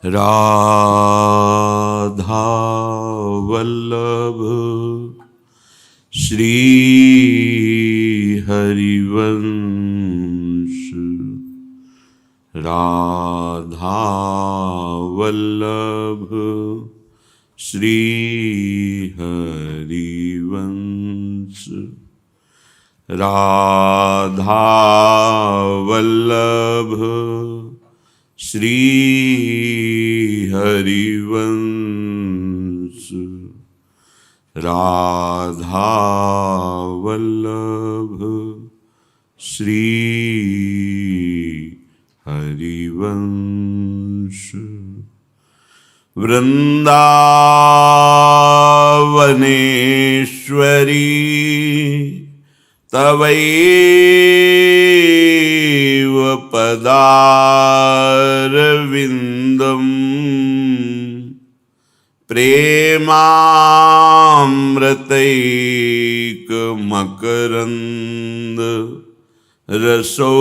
राधा वल्लभ श्री हरिवंश। राधा वल्लभ श्री हरिवंश। राधा वल्लभ श्री हरिवंश। राधा वल्लभ श्री हरिवंश। वृंदावनेश्वरी तवैव पदारविन्दम् प्रेमामृतैकमकरन्द रसौघपूर्णम्।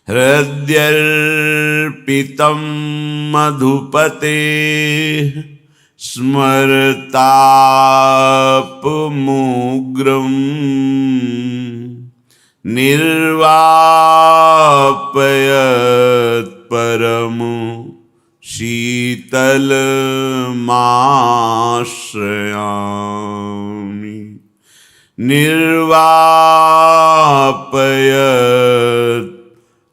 हृद्यर्पितं मधुपते स्मरतापमुग्रम् निर्वापयत् परमु शीतलमाश्रयामि। निर्वापयत्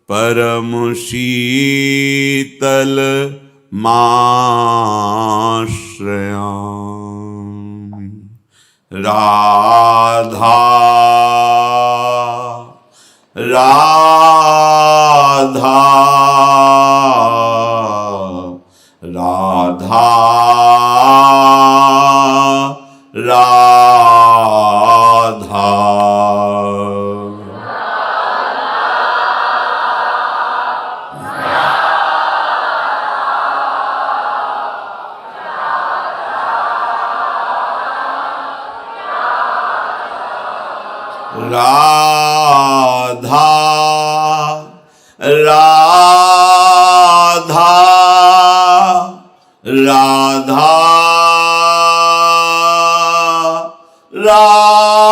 परमु शीतलमाश्रयामि। राधा राधा राधा राधा। राधा राधा राधा राधा।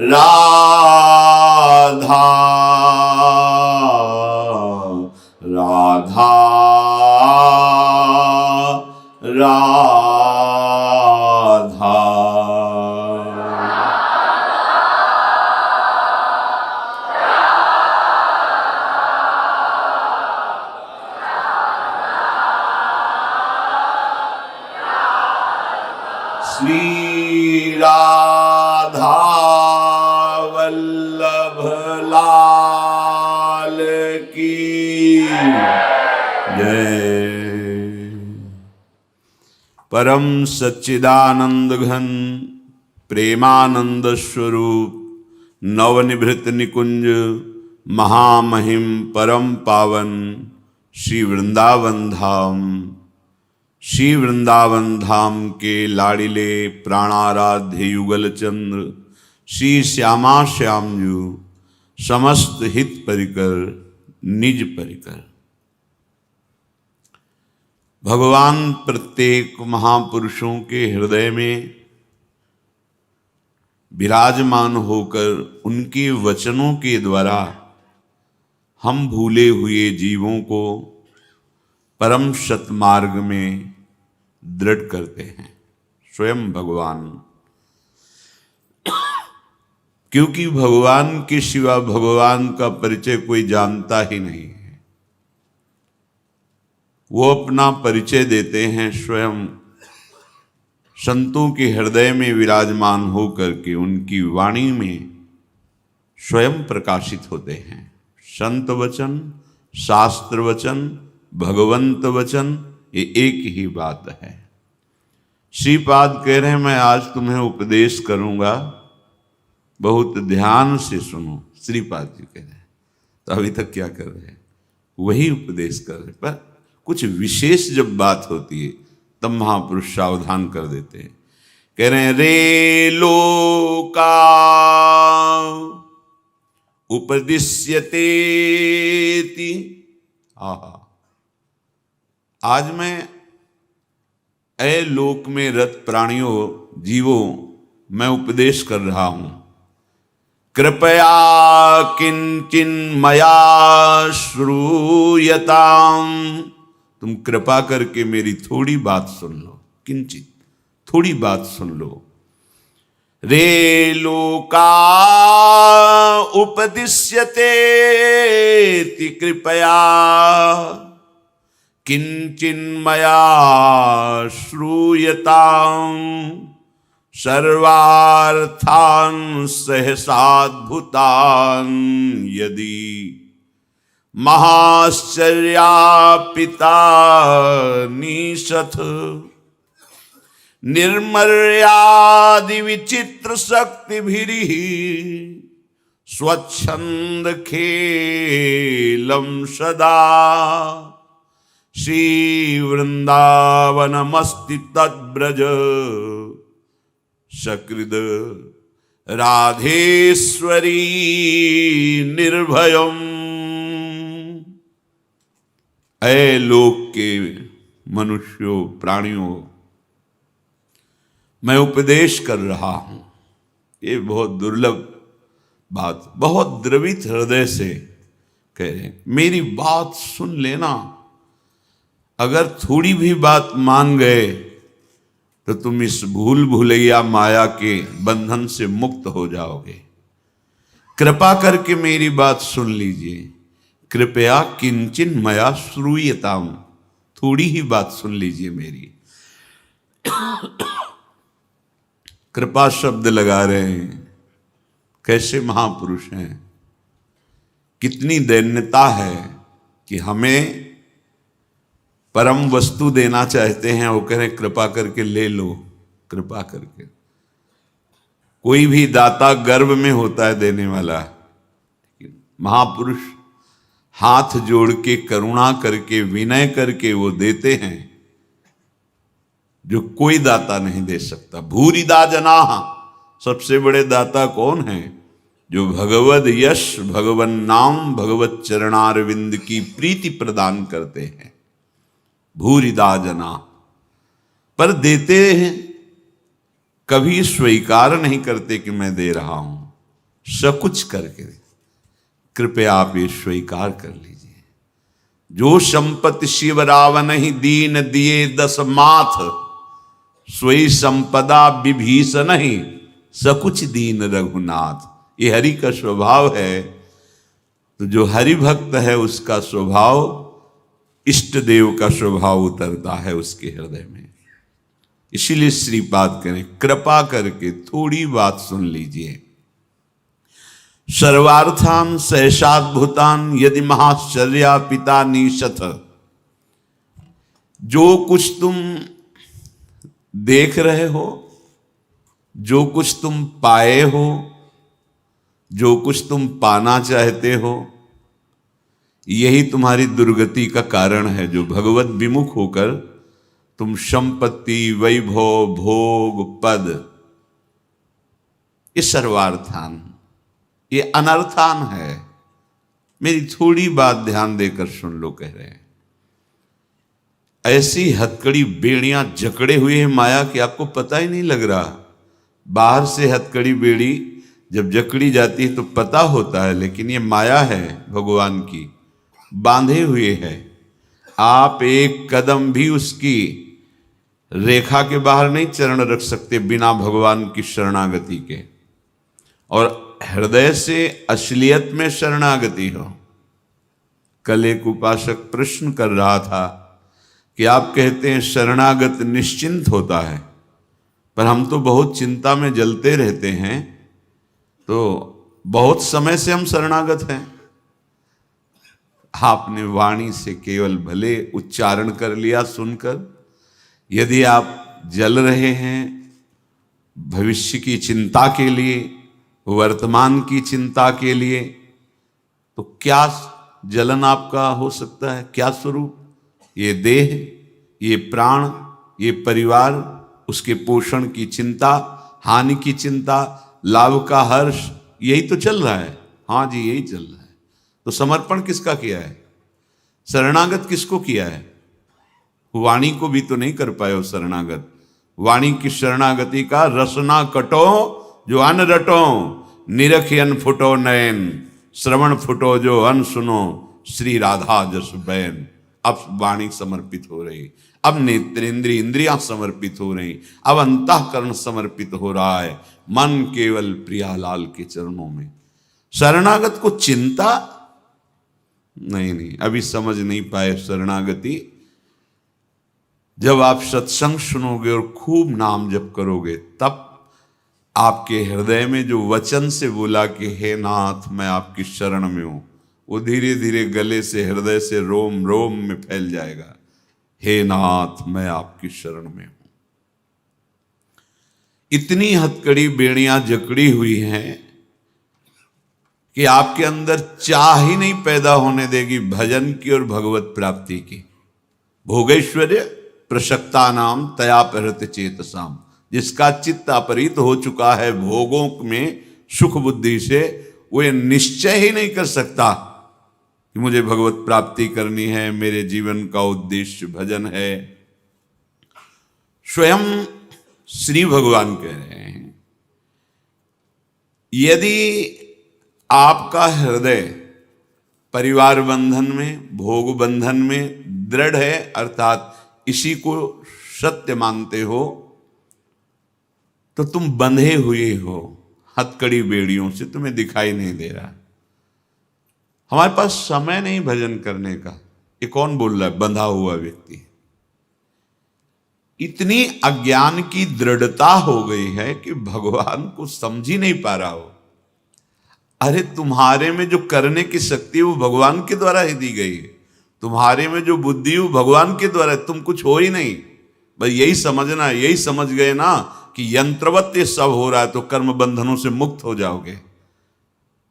राधा राधा राधा राधा। श्री राधा वल्लभ लाल की जय। परम सच्चिदानंद घन प्रेमानंद स्वरूप नवनिभृत निकुंज महामहिम परम पावन श्री वृंदावन धाम। श्री वृंदावन धाम के लाड़िले प्राणाराध्य युगल चंद्र श्री श्यामा श्यामजू समस्त हित परिकर निज परिकर। भगवान प्रत्येक महापुरुषों के हृदय में विराजमान होकर उनके वचनों के द्वारा हम भूले हुए जीवों को परम सतमार्ग में दृढ़ करते हैं स्वयं भगवान। क्योंकि भगवान के सिवा भगवान का परिचय कोई जानता ही नहीं है। वो अपना परिचय देते हैं स्वयं संतों के हृदय में विराजमान होकर के उनकी वाणी में स्वयं प्रकाशित होते हैं। संत वचन, शास्त्र वचन, भगवंत वचन, ये एक ही बात है। श्रीपाद कह रहे हैं मैं आज तुम्हें उपदेश करूंगा, बहुत ध्यान से सुनो। श्रीपाद जी कह रहे हैं, तो अभी तक क्या कर रहे हैं? वही उपदेश कर रहे, पर कुछ विशेष जब बात होती है तब महापुरुष सावधान कर देते हैं। कह रहे हैं रे लोका उपदिश्यते। आहा, आज मैं ऐ लोक में रत प्राणियों जीवों मैं उपदेश कर रहा हूं। कृपया किंचिन मया श्रूयताम, तुम कृपा करके मेरी थोड़ी बात सुन लो। किंचित, थोड़ी बात सुन लो। रे लोका उपदिश्यते कृपया किंचिन्मया श्रूयताम् सर्वार्थान् सहसाद्भुतान् यदि महाश्चर्यापिता निशथ निर्मर्यादि विचित्र शक्तिभिः स्वच्छंद खेलम सदा श्री वृंदावनमस्ति तद्ब्रज सकृद राधेश्वरी निर्भयम्। ऐ लोक के मनुष्यों प्राणियों, मैं उपदेश कर रहा हूं। ये बहुत दुर्लभ बात, बहुत द्रवित हृदय से कह रहे हैं, मेरी बात सुन लेना। अगर थोड़ी भी बात मान गए तो तुम इस भूल भुलैया माया के बंधन से मुक्त हो जाओगे। कृपा करके मेरी बात सुन लीजिए। कृपया किंचिन मया श्रूयताम, थोड़ी ही बात सुन लीजिए मेरी। कृपा शब्द लगा रहे हैं, कैसे महापुरुष हैं, कितनी दैन्यता है कि हमें परम वस्तु देना चाहते हैं, वो कह रहे हैं कृपा करके ले लो। कृपा करके, कोई भी दाता गर्व में होता है देने वाला, महापुरुष हाथ जोड़ के करुणा करके विनय करके वो देते हैं जो कोई दाता नहीं दे सकता। भूरिदा जनाः, सबसे बड़े दाता कौन है? जो भगवद यश भगवन नाम भगवत चरणारविंद की प्रीति प्रदान करते हैं। भूरिदा जना, पर देते हैं, कभी स्वीकार नहीं करते कि मैं दे रहा हूं। सकुच करके कृपया आप ये स्वीकार कर लीजिए। जो संपत्ति शिव रावण ही दीन दिए दस माथ, सोई संपदा विभीषण ही सकुच दीन रघुनाथ। ये हरि का स्वभाव है। तो जो हरि भक्त है उसका स्वभाव इष्ट देव का स्वभाव उतरता है उसके हृदय में। इसीलिए श्रीपाद करें, कृपा करके थोड़ी बात सुन लीजिए। सर्वार्थान सहसाद्भुतान यदि महाश्चर्यापिता निशथ, जो कुछ तुम देख रहे हो, जो कुछ तुम पाए हो, जो कुछ तुम पाना चाहते हो, यही तुम्हारी दुर्गति का कारण है। जो भगवत विमुख होकर तुम संपत्ति वैभव भोग पद, ये सर्वार्थान, ये अनर्थान है। मेरी थोड़ी बात ध्यान देकर सुन लो, कह रहे हैं। ऐसी हथकड़ी बेड़ियां जकड़े हुए हैं माया कि आपको पता ही नहीं लग रहा। बाहर से हथकड़ी बेड़ी जब जकड़ी जाती है तो पता होता है, लेकिन ये माया है भगवान की, बांधे हुए है। आप एक कदम भी उसकी रेखा के बाहर नहीं चरण रख सकते बिना भगवान की शरणागति के। और हृदय से असलियत में शरणागति हो। कल एक उपासक प्रश्न कर रहा था कि आप कहते हैं शरणागत निश्चिंत होता है, पर हम तो बहुत चिंता में जलते रहते हैं। तो बहुत समय से हम शरणागत हैं। आपने वाणी से केवल भले उच्चारण कर लिया सुनकर, यदि आप जल रहे हैं भविष्य की चिंता के लिए, वर्तमान की चिंता के लिए, तो क्या जलन आपका हो सकता है? क्या स्वरूप? ये देह, ये प्राण, ये परिवार, उसके पोषण की चिंता, हानि की चिंता, लाभ का हर्ष, यही तो चल रहा है। हाँ जी, यही चल रहा है। तो समर्पण किसका किया है? शरणागत किसको किया है? वाणी को भी तो नहीं कर पाए हो शरणागत। वाणी की शरणागति का रसना कटो जो अन रटो, निरख अन फुटो नयन, श्रवण फुटो जो अन सुनो, श्री राधा जस बैन। अब वाणी समर्पित हो रही, अब नेत्रेंद्रिय इंद्रियां समर्पित हो रही, अब अंतःकरण समर्पित हो रहा है, मन केवल प्रियालाल के चरणों में। शरणागत को चिंता नहीं, अभी समझ नहीं पाए शरणागति। जब आप सत्संग सुनोगे और खूब नाम जप करोगे, तब आपके हृदय में जो वचन से बोला कि हे नाथ मैं आपकी शरण में हूं, वो धीरे धीरे गले से, हृदय से, रोम रोम में फैल जाएगा। हे नाथ मैं आपकी शरण में हूं। इतनी हथकड़ी बेड़ियां जकड़ी हुई हैं कि आपके अंदर चाह ही नहीं पैदा होने देगी भजन की और भगवत प्राप्ति की। भोगैश्वर्य प्रशक्ता नाम तया प्रहृत चेतसाम, जिसका चित्त अपरित हो चुका है भोगों में सुख बुद्धि से, वो ये निश्चय ही नहीं कर सकता कि मुझे भगवत प्राप्ति करनी है, मेरे जीवन का उद्देश्य भजन है। स्वयं श्री भगवान कह रहे हैं, यदि आपका हृदय परिवार बंधन में, भोग बंधन में दृढ़ है, अर्थात इसी को सत्य मानते हो, तो तुम बंधे हुए हो हथकड़ी बेड़ियों से, तुम्हें दिखाई नहीं दे रहा। हमारे पास समय नहीं भजन करने का, ये कौन बोल रहा है? बंधा हुआ व्यक्ति। इतनी अज्ञान की दृढ़ता हो गई है कि भगवान को समझ ही नहीं पा रहा हो। अरे तुम्हारे में जो करने की शक्ति है वो भगवान के द्वारा ही दी गई है, तुम्हारे में जो बुद्धि वो भगवान के द्वारा है, तुम कुछ हो ही नहीं। भाई यही समझना, यही समझ गए ना कि यंत्रवत ये सब हो रहा है, तो कर्म बंधनों से मुक्त हो जाओगे।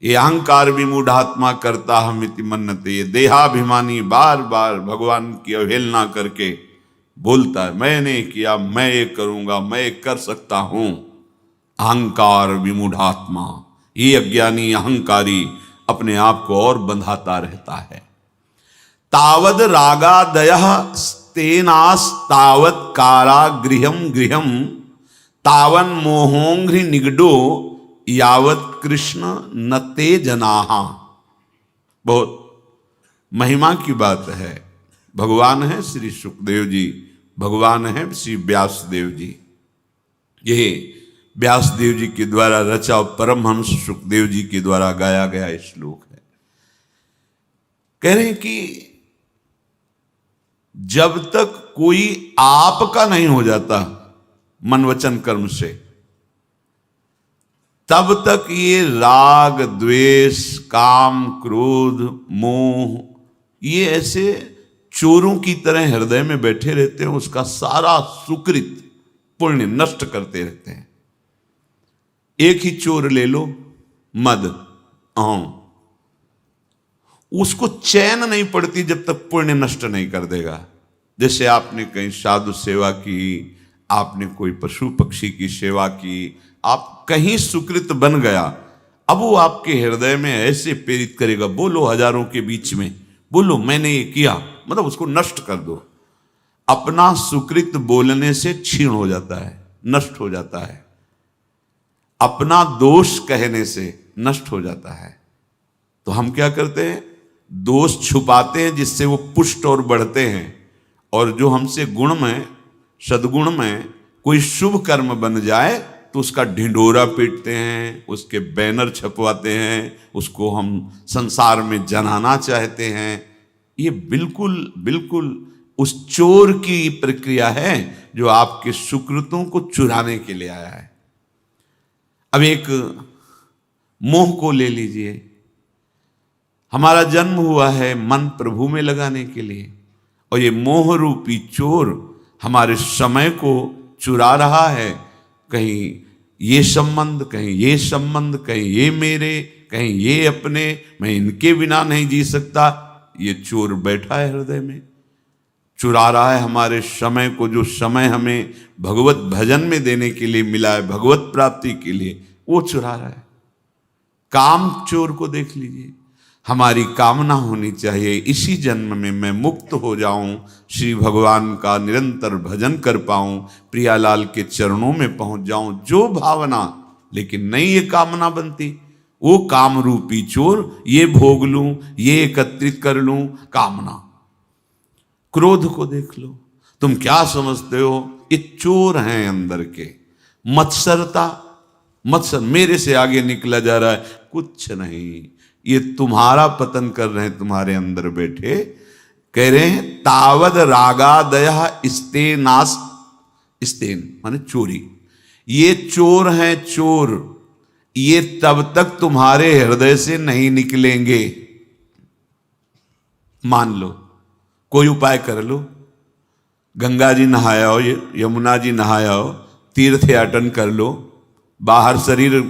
ये अहंकार विमूढ़ात्मा करता हम इति मन्नते, ये देहाभिमानी बार बार भगवान की अवहेलना करके बोलता है मैंने किया, मैं ये करूंगा, मैं ये कर सकता हूं। अहंकार विमूढ़ात्मा, ये अज्ञानी अहंकारी अपने आप को और बंधाता रहता है। तावद रागादयः तेनास्तावत् कारागृहं गृहं, तावन मोहोंघ्रि निगडो यावत कृष्ण न ते जनाः। बहुत महिमा की बात है। भगवान है श्री सुखदेव जी, भगवान है श्री व्यासदेव जी। ये व्यासदेव जी के द्वारा रचा परमहंस सुखदेव जी के द्वारा गाया गया श्लोक है। कह रहे हैं कि जब तक कोई आपका नहीं हो जाता मन वचन कर्म से, तब तक ये राग द्वेष काम क्रोध मोह ये ऐसे चोरों की तरह हृदय में बैठे रहते हैं, उसका सारा सुकृत पुण्य नष्ट करते रहते हैं। एक ही चोर ले लो, मद, उसको चैन नहीं पड़ती जब तक पुण्य नष्ट नहीं कर देगा। जैसे आपने कहीं साधु सेवा की, आपने कोई पशु पक्षी की सेवा की, आप कहीं सुकृत बन गया, अब वो आपके हृदय में ऐसे प्रेरित करेगा, बोलो हजारों के बीच में, बोलो मैंने ये किया, मतलब उसको नष्ट कर दो। अपना सुकृत बोलने से क्षीण हो जाता है, नष्ट हो जाता है। अपना दोष कहने से नष्ट हो जाता है। तो हम क्या करते हैं? दोष छुपाते हैं जिससे वो पुष्ट और बढ़ते हैं। और जो हमसे गुण में, सद्गुण में कोई शुभ कर्म बन जाए तो उसका ढिंढोरा पीटते हैं, उसके बैनर छपवाते हैं, उसको हम संसार में जनाना चाहते हैं। ये बिल्कुल बिल्कुल उस चोर की प्रक्रिया है जो आपके सुकृतों को चुराने के लिए आया है। अब एक मोह को ले लीजिए। हमारा जन्म हुआ है मन प्रभु में लगाने के लिए, और ये मोह रूपी चोर हमारे समय को चुरा रहा है, कहीं ये संबंध, कहीं ये संबंध, कहीं ये मेरे, कहीं ये अपने, मैं इनके बिना नहीं जी सकता। ये चोर बैठा है हृदय में, चुरा रहा है हमारे समय को, जो समय हमें भगवत भजन में देने के लिए मिला है, भगवत प्राप्ति के लिए, वो चुरा रहा है। काम चोर को देख लीजिए। हमारी कामना होनी चाहिए इसी जन्म में मैं मुक्त हो जाऊं, श्री भगवान का निरंतर भजन कर पाऊं, प्रियालाल के चरणों में पहुंच जाऊं, जो भावना। लेकिन नहीं ये कामना बनती, वो काम रूपी चोर, ये भोग लूं, ये एकत्रित कर लूं, कामना। क्रोध को देख लो, तुम क्या समझते हो, ये चोर हैं अंदर के। मत्सरता, मत्सर, मेरे से आगे निकला जा रहा है, कुछ नहीं, ये तुम्हारा पतन कर रहे हैं, तुम्हारे अंदर बैठे। कह रहे हैं तावद रागादया स्तेनास, स्तेन माने चोरी। ये चोर हैं, चोर, ये तब तक तुम्हारे हृदय से नहीं निकलेंगे। मान लो, कोई उपाय कर लो, गंगा जी नहाया हो, यमुना जी नहाया हो, तीर्थ याटन कर लो, बाहर शरीर,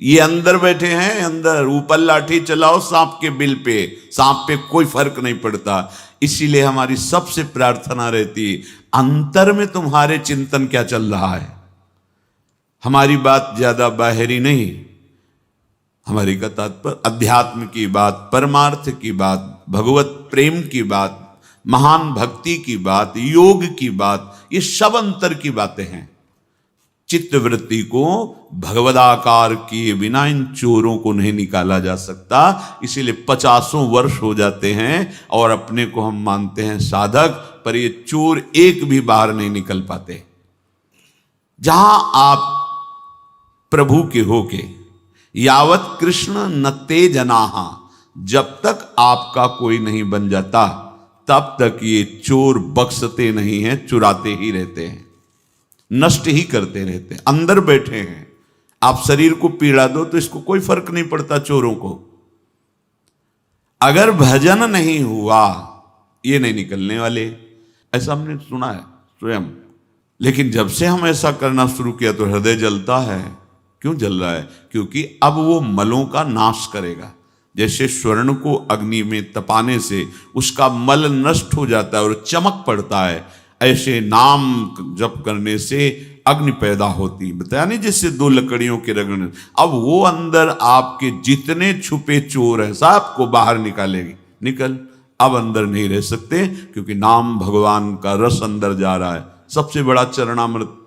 ये अंदर बैठे हैं, अंदर ऊपर लाठी चलाओ सांप के बिल पे, सांप पे कोई फर्क नहीं पड़ता। इसीलिए हमारी सबसे प्रार्थना रहती, अंतर में तुम्हारे चिंतन क्या चल रहा है। हमारी बात ज्यादा बाहरी नहीं, हमारी का तात्पर्य अध्यात्म की बात, परमार्थ की बात, भगवत प्रेम की बात, महान भक्ति की बात, योग की बात, ये सब अंतर की बातें हैं। चित्तवृत्ति को भगवदाकार किए बिना इन चोरों को नहीं निकाला जा सकता। इसीलिए 50 वर्ष हो जाते हैं और अपने को हम मानते हैं साधक, पर ये चोर एक भी बाहर नहीं निकल पाते। जहां आप प्रभु के होके, यावत कृष्ण नते जनाहा, जब तक आपका कोई नहीं बन जाता तब तक ये चोर बख्शते नहीं हैं, चुराते ही रहते हैं, नष्ट ही करते रहते हैं। अंदर बैठे हैं, आप शरीर को पीड़ा दो तो इसको कोई फर्क नहीं पड़ता चोरों को। अगर भजन नहीं हुआ, ये नहीं निकलने वाले, ऐसा हमने सुना है स्वयं। लेकिन जब से हम ऐसा करना शुरू किया तो हृदय जलता है। क्यों जल रहा है? क्योंकि अब वो मलों का नाश करेगा। जैसे स्वर्ण को अग्नि में तपाने से उसका मल नष्ट हो जाता है और चमक पड़ता है, ऐसे नाम जप करने से अग्नि पैदा होती। बताया नहीं, जिससे 2 लकड़ियों के रगड़ने। अब वो अंदर आपके जितने छुपे चोर हैं सबको बाहर निकालेगी। निकल, अब अंदर नहीं रह सकते, क्योंकि नाम भगवान का रस अंदर जा रहा है। सबसे बड़ा चरणामृत,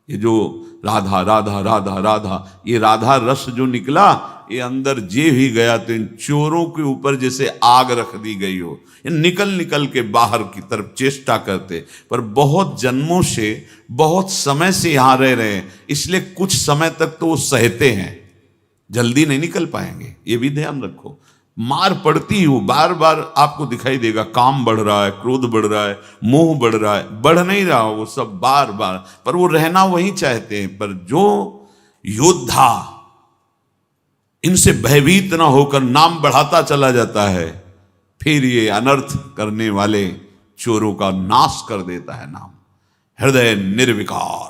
ये जो राधा राधा राधा राधा, ये राधा रस जो निकला, ये अंदर जे भी गया तो इन चोरों के ऊपर जैसे आग रख दी गई हो। ये निकल निकल के बाहर की तरफ चेष्टा करते, पर बहुत जन्मों से, बहुत समय से यहां रह रहे हैं, इसलिए कुछ समय तक तो वो सहते हैं, जल्दी नहीं निकल पाएंगे। ये भी ध्यान रखो, मार पड़ती हो, बार बार आपको दिखाई देगा। काम बढ़ रहा है, क्रोध बढ़ रहा है, मोह बढ़ रहा है, बढ़ नहीं रहा वो सब बार बार, पर वो रहना वही चाहते हैं। पर जो योद्धा इनसे भयभीत ना होकर नाम बढ़ाता चला जाता है, फिर ये अनर्थ करने वाले चोरों का नाश कर देता है नाम। हृदय निर्विकार,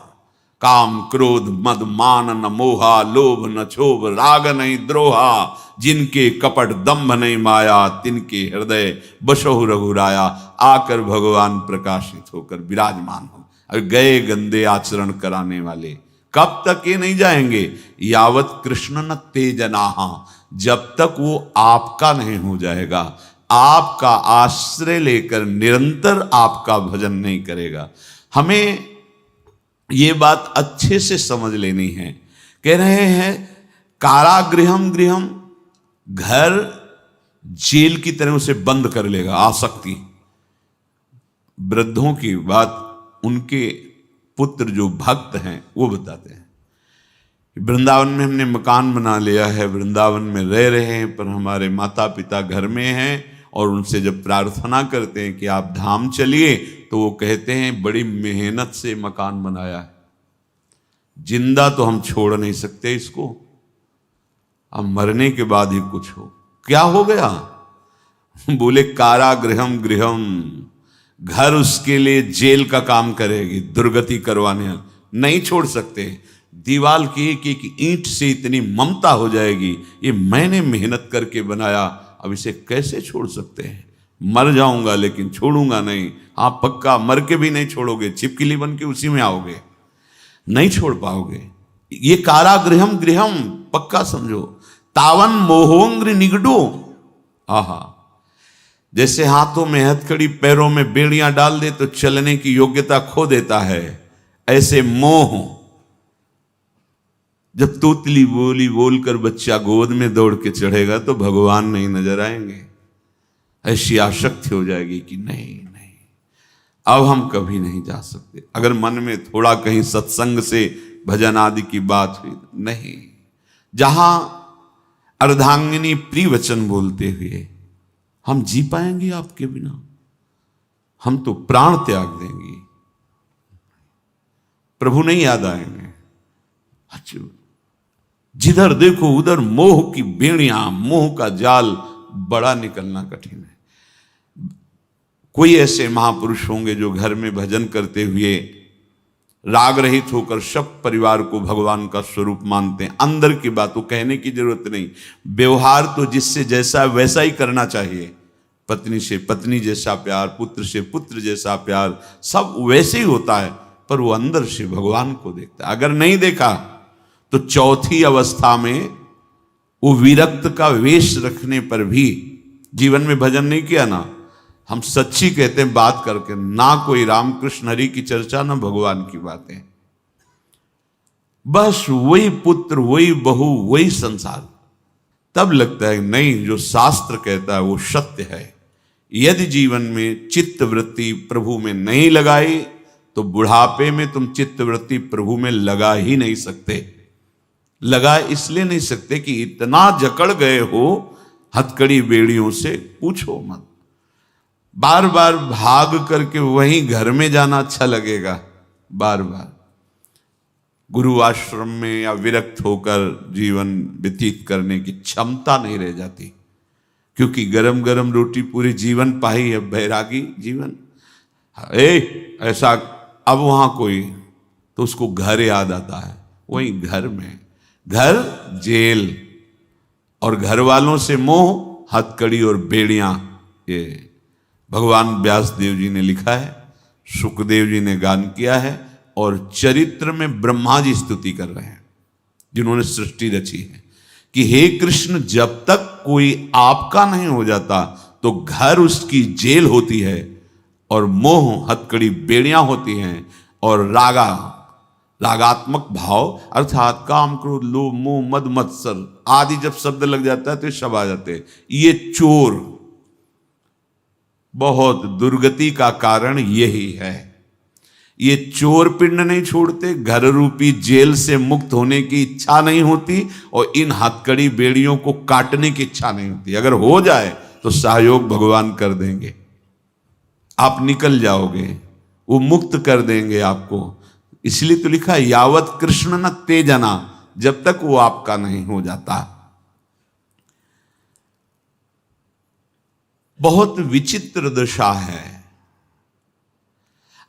काम क्रोध मद मान न मोहा, लोभ न क्षोभ राग नहीं द्रोहा, जिनके कपट दंभ नहीं माया, तिनके हृदय बसहु रघुराया। आकर भगवान प्रकाशित होकर विराजमान हो। अब गए गंदे आचरण कराने वाले कब तक ये नहीं जाएंगे? यावत कृष्ण न तेजनाहा, जब तक वो आपका नहीं हो जाएगा, आपका आश्रय लेकर निरंतर आपका भजन नहीं करेगा। हमें ये बात अच्छे से समझ लेनी है। कह रहे हैं कारागृहम गृहम, घर जेल की तरह उसे बंद कर लेगा आसक्ति। वृद्धों की बात उनके पुत्र जो भक्त हैं वो बताते हैं। वृंदावन में हमने मकान बना लिया है, वृंदावन में रह रहे हैं, पर हमारे माता पिता घर में हैं, और उनसे जब प्रार्थना करते हैं कि आप धाम चलिए, तो वो कहते हैं बड़ी मेहनत से मकान बनाया है, जिंदा तो हम छोड़ नहीं सकते इसको, अब मरने के बाद ही कुछ हो। क्या हो गया? बोले कारागृहम गृहम, घर उसके लिए जेल का काम करेगी, दुर्गति करवाने नहीं छोड़ सकते। दीवाल की एक एक ईंट से इतनी ममता हो जाएगी, ये मैंने मेहनत करके बनाया, अब इसे कैसे छोड़ सकते हैं। मर जाऊंगा लेकिन छोड़ूंगा नहीं। आप पक्का मर के भी नहीं छोड़ोगे, छिपकली बन के उसी में आओगे, नहीं छोड़ पाओगे। ये कारागृहम गृहम पक्का समझो। तावन मोहोंग्र निगडो, आहा, जैसे हाथों में हथकड़ी पैरों में बेड़ियां डाल दे तो चलने की योग्यता खो देता है, ऐसे मोह जब तोतली बोली बोलकर बच्चा गोद में दौड़ के चढ़ेगा तो भगवान नहीं नजर आएंगे। ऐसी आसक्ति हो जाएगी कि नहीं नहीं, अब हम कभी नहीं जा सकते। अगर मन में थोड़ा कहीं सत्संग से भजन आदि की बात हुई, नहीं, जहां अर्धांगिनी प्रिय वचन बोलते हुए हम जी पाएंगे आपके बिना, हम तो प्राण त्याग देंगे, प्रभु नहीं याद आएंगे। अच्छा, जिधर देखो उधर मोह की बेड़ियां, मोह का जाल बड़ा निकलना कठिन है। कोई ऐसे महापुरुष होंगे जो घर में भजन करते हुए राग रहित होकर सब परिवार को भगवान का स्वरूप मानते हैं। अंदर की बात तो कहने की जरूरत नहीं, व्यवहार तो जिससे जैसा वैसा ही करना चाहिए। पत्नी से पत्नी जैसा प्यार, पुत्र से पुत्र जैसा प्यार, सब वैसे ही होता है, पर वो अंदर से भगवान को देखता है। अगर नहीं देखा तो चौथी अवस्था में वो विरक्त का वेश रखने पर भी जीवन में भजन नहीं किया ना, हम सच्ची कहते हैं बात करके, ना कोई रामकृष्ण हरि की चर्चा ना भगवान की बातें, बस वही पुत्र वही बहू वही संसार। तब लगता है नहीं, जो शास्त्र कहता है वो सत्य है। यदि जीवन में चित्त वृत्ति प्रभु में नहीं लगाई तो बुढ़ापे में तुम चित्त वृत्ति प्रभु में लगा ही नहीं सकते। लगा इसलिए नहीं सकते कि इतना जकड़ गए हो हथकड़ी बेड़ियों से, पूछो मत। बार बार भाग करके वहीं घर में जाना अच्छा लगेगा, बार बार गुरु आश्रम में या विरक्त होकर जीवन व्यतीत करने की क्षमता नहीं रह जाती, क्योंकि गरम गरम रोटी पूरे जीवन पाई है, बैरागी जीवन। ऐसा अब वहां कोई तो उसको घर याद आता है, वही घर में, घर जेल, और घर वालों से मोह, हथकड़ी और बेड़ियां। ये भगवान व्यास देव जी ने लिखा है, सुखदेव जी ने गान किया है, और चरित्र में ब्रह्मा जी स्तुति कर रहे हैं जिन्होंने सृष्टि रची है कि हे कृष्ण, जब तक कोई आपका नहीं हो जाता तो घर उसकी जेल होती है, और मोह हथकड़ी बेड़ियां होती हैं, और रागात्मक भाव अर्थात काम क्रोध लोभ मोह मद मत्सर आदि जब शब्द लग जाता है तो सब आ जाते हैं। ये चोर, बहुत दुर्गति का कारण यही है। ये चोर पिंड नहीं छोड़ते, घर रूपी जेल से मुक्त होने की इच्छा नहीं होती, और इन हथकड़ी बेड़ियों को काटने की इच्छा नहीं होती। अगर हो जाए तो सहयोग भगवान कर देंगे, आप निकल जाओगे, वो मुक्त कर देंगे आपको। इसलिए तो लिखा है यावत कृष्ण न तेजना, जब तक वो आपका नहीं हो जाता। बहुत विचित्र दशा है।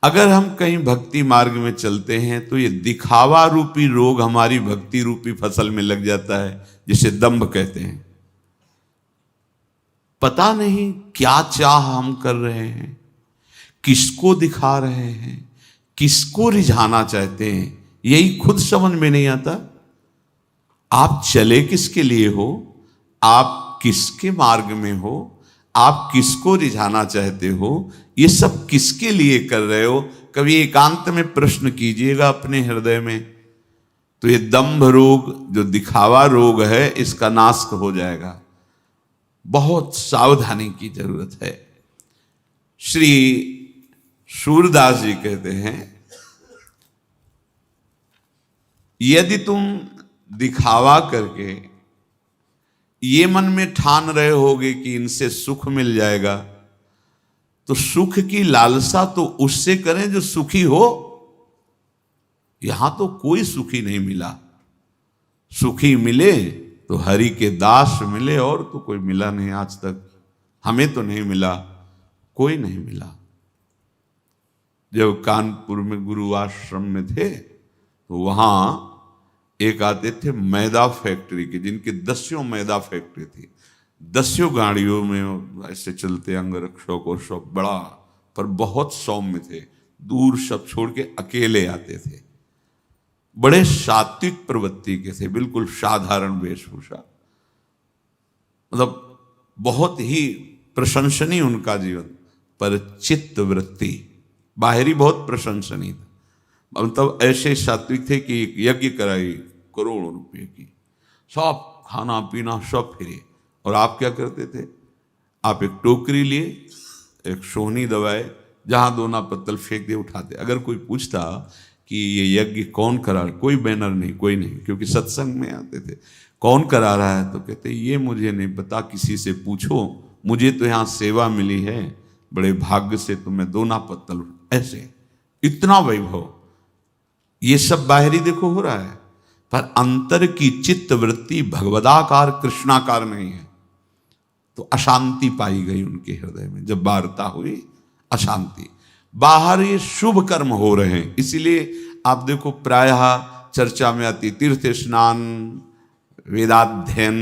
अगर हम कहीं भक्ति मार्ग में चलते हैं तो ये दिखावा रूपी रोग हमारी भक्ति रूपी फसल में लग जाता है, जिसे दंभ कहते हैं। पता नहीं क्या चाह हम कर रहे हैं, किसको दिखा रहे हैं, किसको रिझाना चाहते हैं, यही खुद समझ में नहीं आता। आप चले किसके लिए हो, आप किसके मार्ग में हो, आप किसको रिझाना चाहते हो, ये सब किसके लिए कर रहे हो। कभी एकांत में प्रश्न कीजिएगा अपने हृदय में, तो ये दंभ रोग जो दिखावा रोग है इसका नाश हो जाएगा। बहुत सावधानी की जरूरत है। श्री सूरदास जी कहते हैं, यदि तुम दिखावा करके ये मन में ठान रहे होगे कि इनसे सुख मिल जाएगा, तो सुख की लालसा तो उससे करें जो सुखी हो। यहां तो कोई सुखी नहीं मिला। सुखी मिले तो हरि के दास मिले, और तो कोई मिला नहीं आज तक। हमें तो नहीं मिला, कोई नहीं मिला। जब कानपुर में गुरु आश्रम में थे तो वहाँ एक आते थे मैदा फैक्ट्री के, जिनके 10 मैदा फैक्ट्री थी, 10 गाड़ियों में ऐसे चलते अंगरक्षक और सब बड़ा, पर बहुत सौम्य थे, दूर सब छोड़ के अकेले आते थे, बड़े सात्विक प्रवृत्ति के थे, बिल्कुल साधारण वेशभूषा, मतलब बहुत ही प्रशंसनीय उनका जीवन, पर चित्त वृत्ति बाहरी बहुत प्रशंसनीय था। मतलब ऐसे सात्विक थे कि एक यज्ञ कराई करोड़ों रुपए की, सब खाना पीना सब फिरे, और आप क्या करते थे, आप एक टोकरी लिए, एक सोहनी दबाए, जहां दोना पत्तल फेंक दे उठाते। अगर कोई पूछता कि ये यज्ञ कौन करा, कोई बैनर नहीं, कोई नहीं, क्योंकि सत्संग में आते थे, कौन करा रहा है, तो कहते ये मुझे नहीं पता, किसी से पूछो, मुझे तो यहाँ सेवा मिली है, बड़े भाग्य से तो मैं दोना पत्तल, ऐसे इतना वैभव। ये सब बाहरी देखो हो रहा है, पर अंतर की चित्त वृत्ति भगवदाकार कृष्णाकार नहीं है, तो अशांति पाई गई उनके हृदय में। जब वार्ता हुई अशांति, बाहर ये शुभ कर्म हो रहे हैं, इसीलिए आप देखो प्रायः चर्चा में आती तीर्थ स्नान, वेदाध्ययन,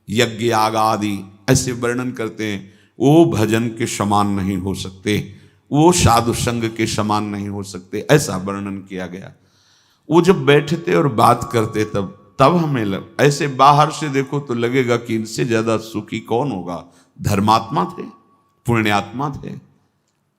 यज्ञ याग आदि ऐसे वर्णन करते हैं। वो भजन के समान नहीं हो सकते, वो साधु संग के समान नहीं हो सकते, ऐसा वर्णन किया गया। वो जब बैठते और बात करते तब हमें ऐसे बाहर से देखो तो लगेगा कि इनसे ज्यादा सुखी कौन होगा। धर्मात्मा थे, पुण्यात्मा थे,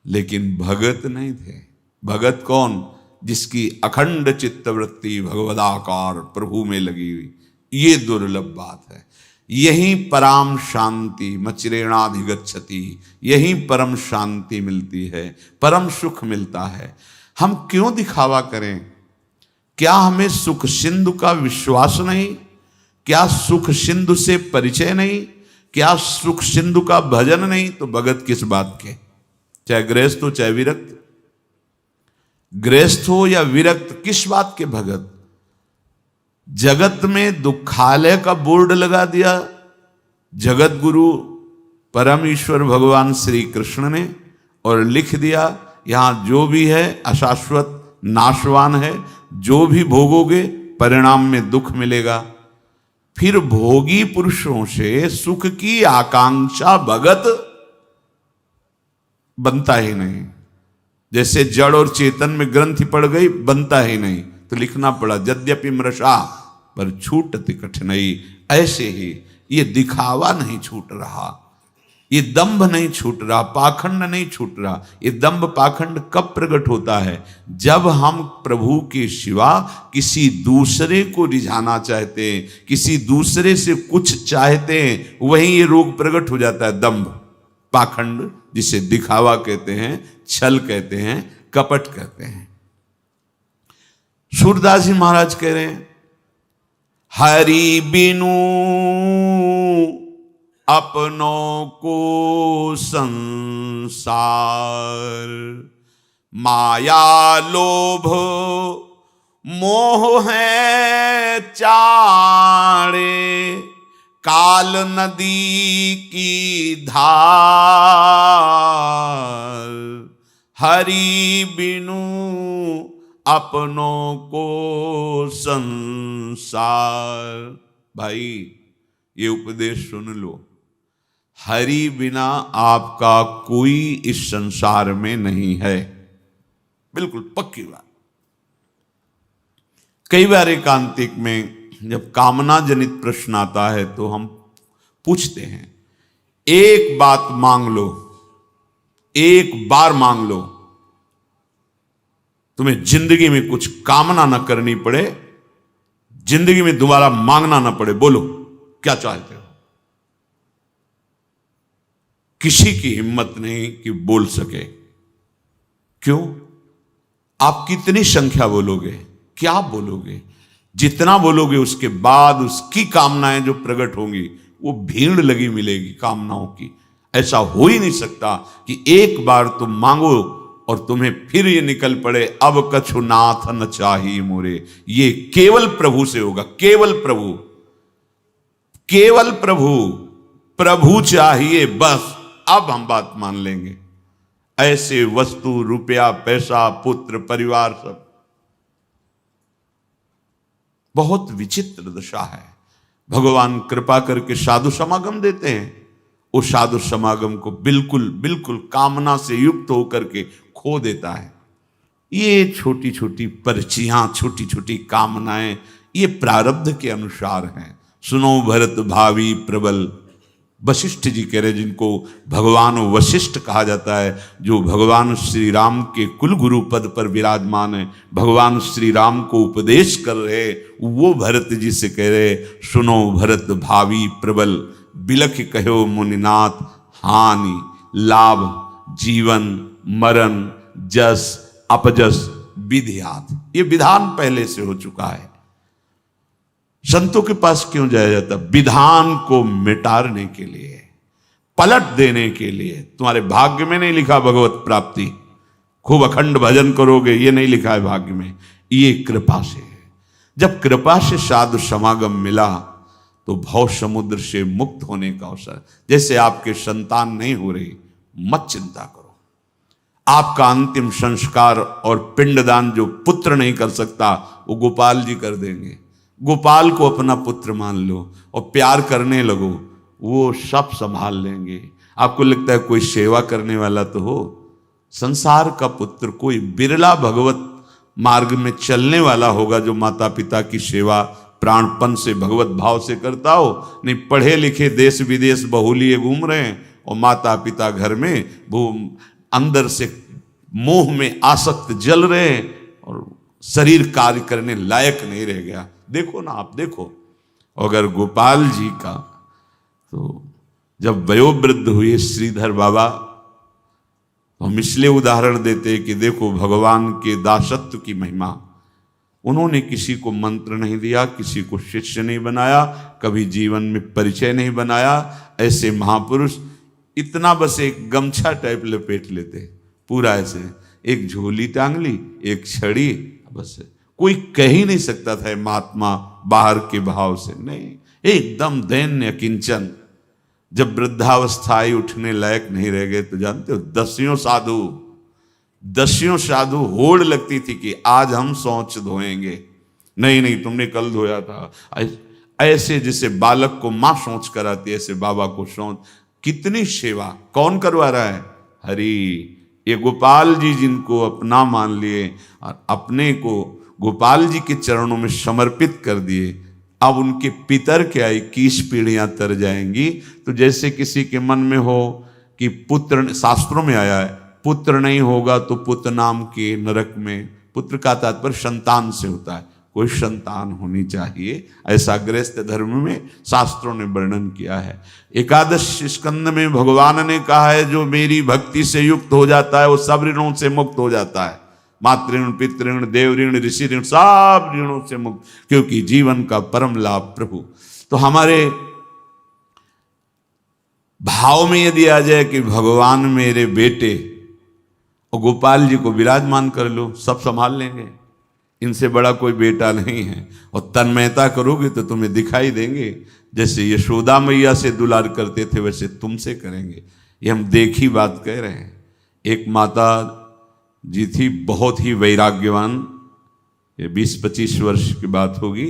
लेकिन भगत नहीं थे। भगत कौन? जिसकी अखंड चित्तवृत्ति भगवदाकार प्रभु में लगी हुई। ये दुर्लभ बात है। यही परम शांति मचिरेणाधिगच्छति, यही परम शांति मिलती है, परम सुख मिलता है। हम क्यों दिखावा करें? क्या हमें सुख सिंधु का विश्वास नहीं? क्या सुख सिंधु से परिचय नहीं? क्या सुख सिंधु का भजन नहीं? तो भगत किस बात के? चाहे गृहस्थ हो चाहे विरक्त, गृहस्थ हो या विरक्त, किस बात के भगत? जगत में दुखालय का बोर्ड लगा दिया जगत गुरु परम ईश्वर भगवान श्री कृष्ण ने, और लिख दिया यहां जो भी है अशाश्वत नाशवान है, जो भी भोगोगे परिणाम में दुख मिलेगा। फिर भोगी पुरुषों से सुख की आकांक्षा भगत बनता ही नहीं। जैसे जड़ और चेतन में ग्रंथि पड़ गई, बनता ही नहीं, तो लिखना पड़ा यद्यपि मृषा पर छूटति कठिनाई। ऐसे ही ये दिखावा नहीं छूट रहा, ये दंभ नहीं छूट रहा, पाखंड नहीं छूट रहा। ये दंभ पाखंड कब प्रकट होता है? जब हम प्रभु के सिवा किसी दूसरे को रिझाना चाहते हैं, किसी दूसरे से कुछ चाहते हैं, वहीं ये रोग प्रकट हो जाता है। दंभ पाखंड, जिसे दिखावा कहते हैं, छल कहते हैं, कपट कहते हैं। सूरदास जी महाराज कह रहे हैं, हरि बिनु अपनों को संसार, माया लोभ मोह है चाड़े, काल नदी की धार, हरि बिनु अपनों को संसार। भाई ये उपदेश सुन लो, हरि बिना आपका कोई इस संसार में नहीं है, बिल्कुल पक्की बात। कई बार एकांतिक में जब कामना जनित प्रश्न आता है तो हम पूछते हैं, एक बात मांग लो, एक बार मांग लो, तुम्हें जिंदगी में कुछ कामना ना करनी पड़े, जिंदगी में दोबारा मांगना ना पड़े, बोलो क्या चाहते हो। किसी की हिम्मत नहीं कि बोल सके। क्यों? आप कितनी संख्या बोलोगे, क्या बोलोगे? जितना बोलोगे उसके बाद उसकी कामनाएं जो प्रकट होंगी वो भीड़ लगी मिलेगी कामनाओं की। ऐसा हो ही नहीं सकता कि एक बार तुम मांगो और तुम्हें फिर ये निकल पड़े अब कछु नाथ न चाहिए मोरे। ये केवल प्रभु से होगा, केवल प्रभु, केवल प्रभु, प्रभु चाहिए बस, अब हम बात मान लेंगे। ऐसे वस्तु, रुपया, पैसा, पुत्र, परिवार सब बहुत विचित्र दशा है। भगवान कृपा करके साधु समागम देते हैं, उस साधु समागम को बिल्कुल बिल्कुल कामना से युक्त होकर के खो देता है। ये छोटी छोटी पर्चियां, छोटी छोटी कामनाएं, ये प्रारब्ध के अनुसार हैं। सुनो भरत भावी प्रबल, वशिष्ठ जी कह रहे, जिनको भगवान वशिष्ठ कहा जाता है, जो भगवान श्री राम के कुल गुरु पद पर विराजमान है, भगवान श्री राम को उपदेश कर रहे, वो भरत जी से कह रहे, सुनो भरत भावी प्रबल, बिलख कहो मुनिनाथ, हानि लाभ जीवन मरण जस अपजस विधियात। ये विधान पहले से हो चुका है। संतों के पास क्यों जाया जाता? विधान को मिटाने के लिए, पलट देने के लिए। तुम्हारे भाग्य में नहीं लिखा भगवत प्राप्ति, खूब अखंड भजन करोगे, ये नहीं लिखा है भाग्य में, ये कृपा से है। जब कृपा से साधु समागम मिला तो भव समुद्र से मुक्त होने का अवसर। जैसे आपके संतान नहीं हो रही, मत चिंता करो, आपका अंतिम संस्कार और पिंडदान जो पुत्र नहीं कर सकता, वो गोपाल जी कर देंगे। गोपाल को अपना पुत्र मान लो और प्यार करने लगो, वो सब संभाल लेंगे। आपको लगता है कोई सेवा करने वाला तो हो? संसार का पुत्र कोई बिरला भगवत मार्ग में चलने वाला होगा जो माता पिता की सेवा प्राणपन से, भगवत भाव से करता हो। नहीं, पढ़े लिखे देश विदेश बहुलिए घूम रहे हैं और माता पिता घर में वो अंदर से मोह में आसक्त जल रहे हैं और शरीर कार्य करने लायक नहीं रह गया। देखो ना, आप देखो, अगर गोपाल जी का, तो जब वयोवृद्ध हुए श्रीधर बाबा, तो हम इसलिए उदाहरण देते कि देखो भगवान के दासत्व की महिमा। उन्होंने किसी को मंत्र नहीं दिया, किसी को शिष्य नहीं बनाया, कभी जीवन में परिचय नहीं बनाया। ऐसे महापुरुष इतना बस एक गमछा टाइप लपेट लेते, पूरा ऐसे, एक झोली टांग ली, एक छड़ी, बस कोई कह ही नहीं सकता था महात्मा बाहर के भाव से, नहीं, एकदम दैन्य किंचन। जब वृद्धावस्था आई, उठने लायक नहीं रह गए, तो जानते हो दसियों साधु होड़ लगती थी कि आज हम शौच धोएंगे। नहीं नहीं, तुमने कल धोया था। ऐसे जैसे बालक को मां शौच कराती है, ऐसे बाबा को शौच। कितनी सेवा, कौन करवा रहा है? हरि। ये गोपाल जी जिनको अपना मान लिए और अपने को गोपाल जी के चरणों में समर्पित कर दिए, अब उनके पितर क्या 21 पीढ़ियां तर जाएंगी। तो जैसे किसी के मन में हो कि पुत्र, शास्त्रों में आया है, पुत्र नहीं होगा तो पुत्र नाम के नरक में। पुत्र का तात्पर्य संतान से होता है, कोई संतान होनी चाहिए, ऐसा गृहस्थ धर्म में शास्त्रों ने वर्णन किया है। एकादश स्कंद में भगवान ने कहा है, जो मेरी भक्ति से युक्त हो जाता है वो सब ऋणों से मुक्त हो जाता है। मातृण, पितृण, देव ऋण, ऋषि ऋण, सब ऋणों से मुक्त, क्योंकि जीवन का परम लाभ प्रभु। तो हमारे भाव में यदि आ जाए कि भगवान मेरे बेटे, और गोपाल जी को विराजमान कर लो, सब संभाल लेंगे, इनसे बड़ा कोई बेटा नहीं है। और तन्मयता करोगे तो तुम्हें दिखाई देंगे, जैसे यशोदा मैया से दुलार करते थे वैसे तुमसे करेंगे। ये हम देखी बात कह रहे हैं। एक माता जी थी, बहुत ही वैराग्यवान, ये 20-25 वर्ष की बात होगी,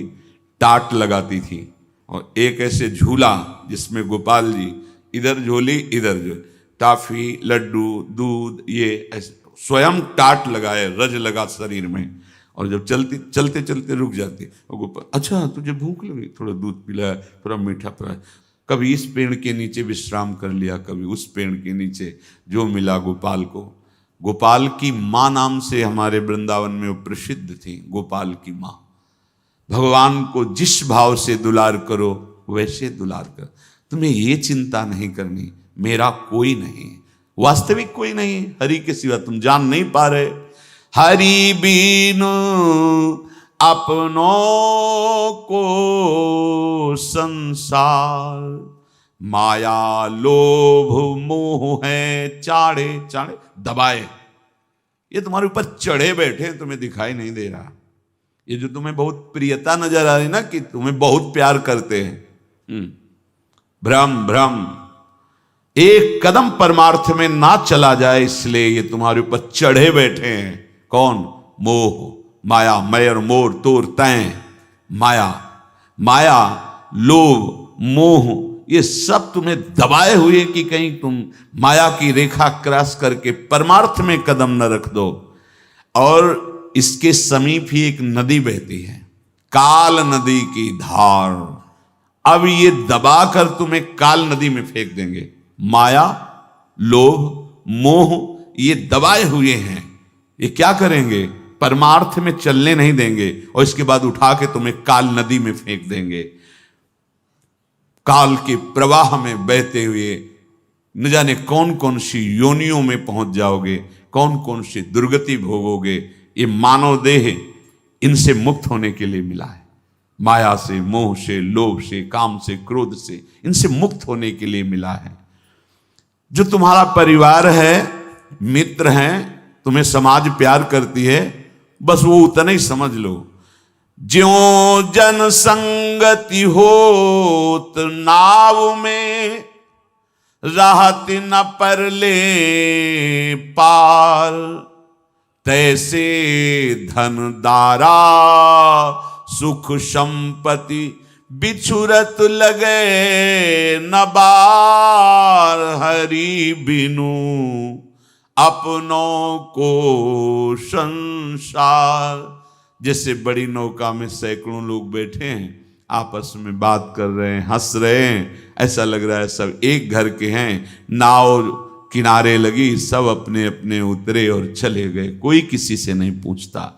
टाट लगाती थी और एक ऐसे झूला जिसमें गोपाल जी, इधर झोली इधर जो टाफी, लड्डू, दूध, ये ऐसे स्वयं टाट लगाए, रज लगा शरीर में, और जब चलते चलते रुक जाती और गोपाल, अच्छा तुझे भूख लगी, थोड़ा दूध पिलाया, थोड़ा मीठा पिलाया। कभी इस पेड़ के नीचे विश्राम कर लिया, कभी उस पेड़ के नीचे, जो मिला गोपाल को। गोपाल की माँ नाम से हमारे वृंदावन में वो प्रसिद्ध थी, गोपाल की माँ। भगवान को जिस भाव से दुलार करो वैसे दुलार कर। तुम्हें ये चिंता नहीं करनी मेरा कोई नहीं, वास्तविक कोई नहीं, हरि के सिवा तुम जान नहीं पा रहे। हरि बीनु अपनों को संसार, माया लोभ मोह है चाड़े चाड़े दबाए। ये तुम्हारे ऊपर चढ़े बैठे, तुम्हें दिखाई नहीं दे रहा। ये जो तुम्हें बहुत प्रियता नजर आ रही ना, कि तुम्हें बहुत प्यार करते हैं, भ्रम भ्रम। एक कदम परमार्थ में ना चला जाए, इसलिए ये तुम्हारे ऊपर चढ़े बैठे हैं। कौन? मोह, माया, मैं और मोर तोर तैं। माया, माया, लोभ, मोह, ये सब तुम्हें दबाए हुए कि कहीं तुम माया की रेखा क्रॉस करके परमार्थ में कदम न रख दो। और इसके समीप ही एक नदी बहती है, काल नदी की धार। अब ये दबाकर तुम्हें काल नदी में फेंक देंगे। माया, लोभ, मोह ये दबाए हुए हैं, ये क्या करेंगे? परमार्थ में चलने नहीं देंगे और इसके बाद उठा के तुम्हें काल नदी में फेंक देंगे। काल के प्रवाह में बहते हुए न जाने कौन कौन सी योनियों में पहुंच जाओगे, कौन कौन सी दुर्गति भोगोगे। ये मानव देह इनसे मुक्त होने के लिए मिला है। माया से, मोह से, लोभ से, काम से, क्रोध से, इनसे मुक्त होने के लिए मिला है। जो तुम्हारा परिवार है, मित्र हैं, तुम्हें समाज प्यार करती है, बस वो उतना ही समझ लो। ज्यों जन संगति होत नाव में, राहत न परले पार। तैसे धन दारा सुख संपत्ति, बिछुरत लगे न बार। हरि बिनु अपनों को संसार। जैसे बड़ी नौका में सैकड़ों लोग बैठे हैं, आपस में बात कर रहे हैं, हंस रहे हैं, ऐसा लग रहा है सब एक घर के हैं। नाव किनारे लगी, सब अपने अपने उतरे और चले गए, कोई किसी से नहीं पूछता।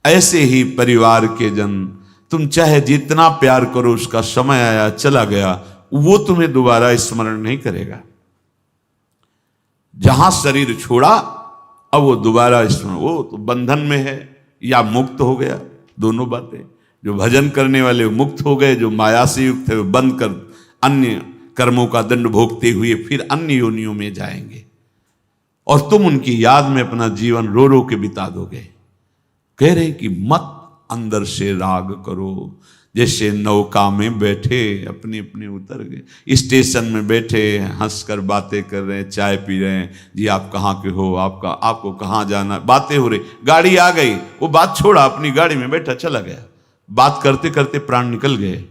ऐसे ही परिवार के जन, तुम चाहे जितना प्यार करो, उसका समय आया चला गया, वो तुम्हें दोबारा स्मरण नहीं करेगा। जहां शरीर छोड़ा, अब वो दोबारा स्मरण, वो तो बंधन में है या मुक्त हो गया, दोनों बातें। जो भजन करने वाले मुक्त हो गए, जो माया से युक्त है वो बंद कर अन्य कर्मों का दंड भोगते हुए फिर अन्य योनियों में जाएंगे, और तुम उनकी याद में अपना जीवन रो रो के बिता दोगे। कह रहे कि मत अंदर से राग करो। जैसे नौका में बैठे अपने अपने उतर गए, स्टेशन में बैठे हंसकर बातें कर रहे हैं, चाय पी रहे हैं, जी आप कहाँ के हो, आपको कहाँ जाना, बातें हो रही। गाड़ी आ गई, वो बात छोड़ा, अपनी गाड़ी में बैठा चला गया। बात करते करते प्राण निकल गए,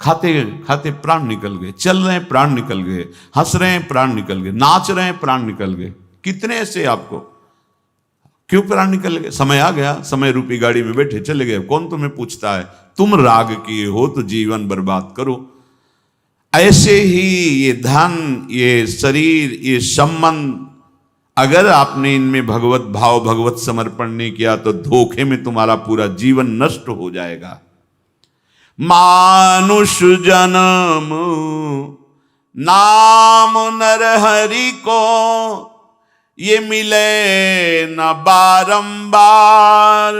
खाते खाते प्राण निकल गए, चल रहे हैं प्राण निकल गए, हंस रहे हैं प्राण निकल गए, नाच रहे हैं प्राण निकल गए। कितने ऐसे आपको, क्यों प्राण निकल गए? समय आ गया, समय रूपी गाड़ी में बैठे चले गए, कौन तुम्हें पूछता है? तुम राग किए हो तो जीवन बर्बाद करो। ऐसे ही ये धन, ये शरीर, ये संबंध, अगर आपने इनमें भगवत भाव, भगवत समर्पण नहीं किया तो धोखे में तुम्हारा पूरा जीवन नष्ट हो जाएगा। मानुष जन्म नाम नर हरि को, ये मिले न बारंबार।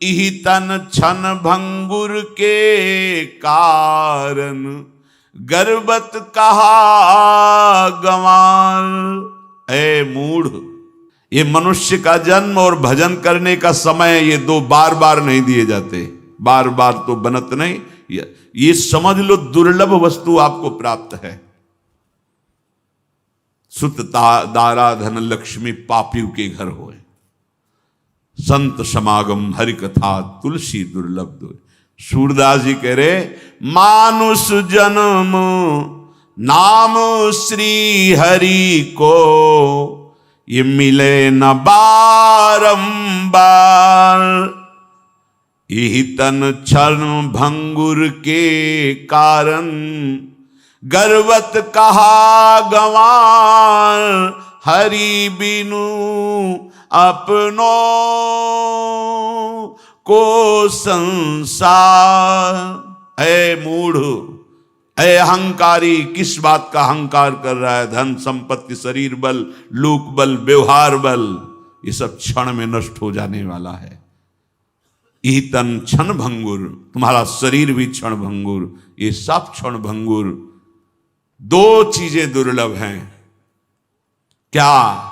इही तन छन भंगुर के कारण, गर्वत कहा गंवार। ए मूढ़, ये मनुष्य का जन्म और भजन करने का समय, ये दो बार बार नहीं दिए जाते। बार बार तो बनत नहीं, ये समझ लो दुर्लभ वस्तु आपको प्राप्त है। सुत दारा धन लक्ष्मी पापियों के घर होए, संत समागम हरि कथा तुलसी दुर्लभ दो। सूरदास जी कह रहे, मानुष जन्म नाम श्री हरि को, ये मिले न बारंबार। यही तन क्षण भंगुर के कारण, गर्वत कहा गंवार। हरि बिनु अपनों को संसार। ऐ मूढ़, ऐ अहंकारी, किस बात का अहंकार कर रहा है? धन संपत्ति, शरीर बल, लोक बल, व्यवहार बल, ये सब क्षण में नष्ट हो जाने वाला है। यही तन क्षण भंगुर, तुम्हारा शरीर भी क्षण भंगुर, ये सब क्षण भंगुर। दो चीजें दुर्लभ हैं, क्या?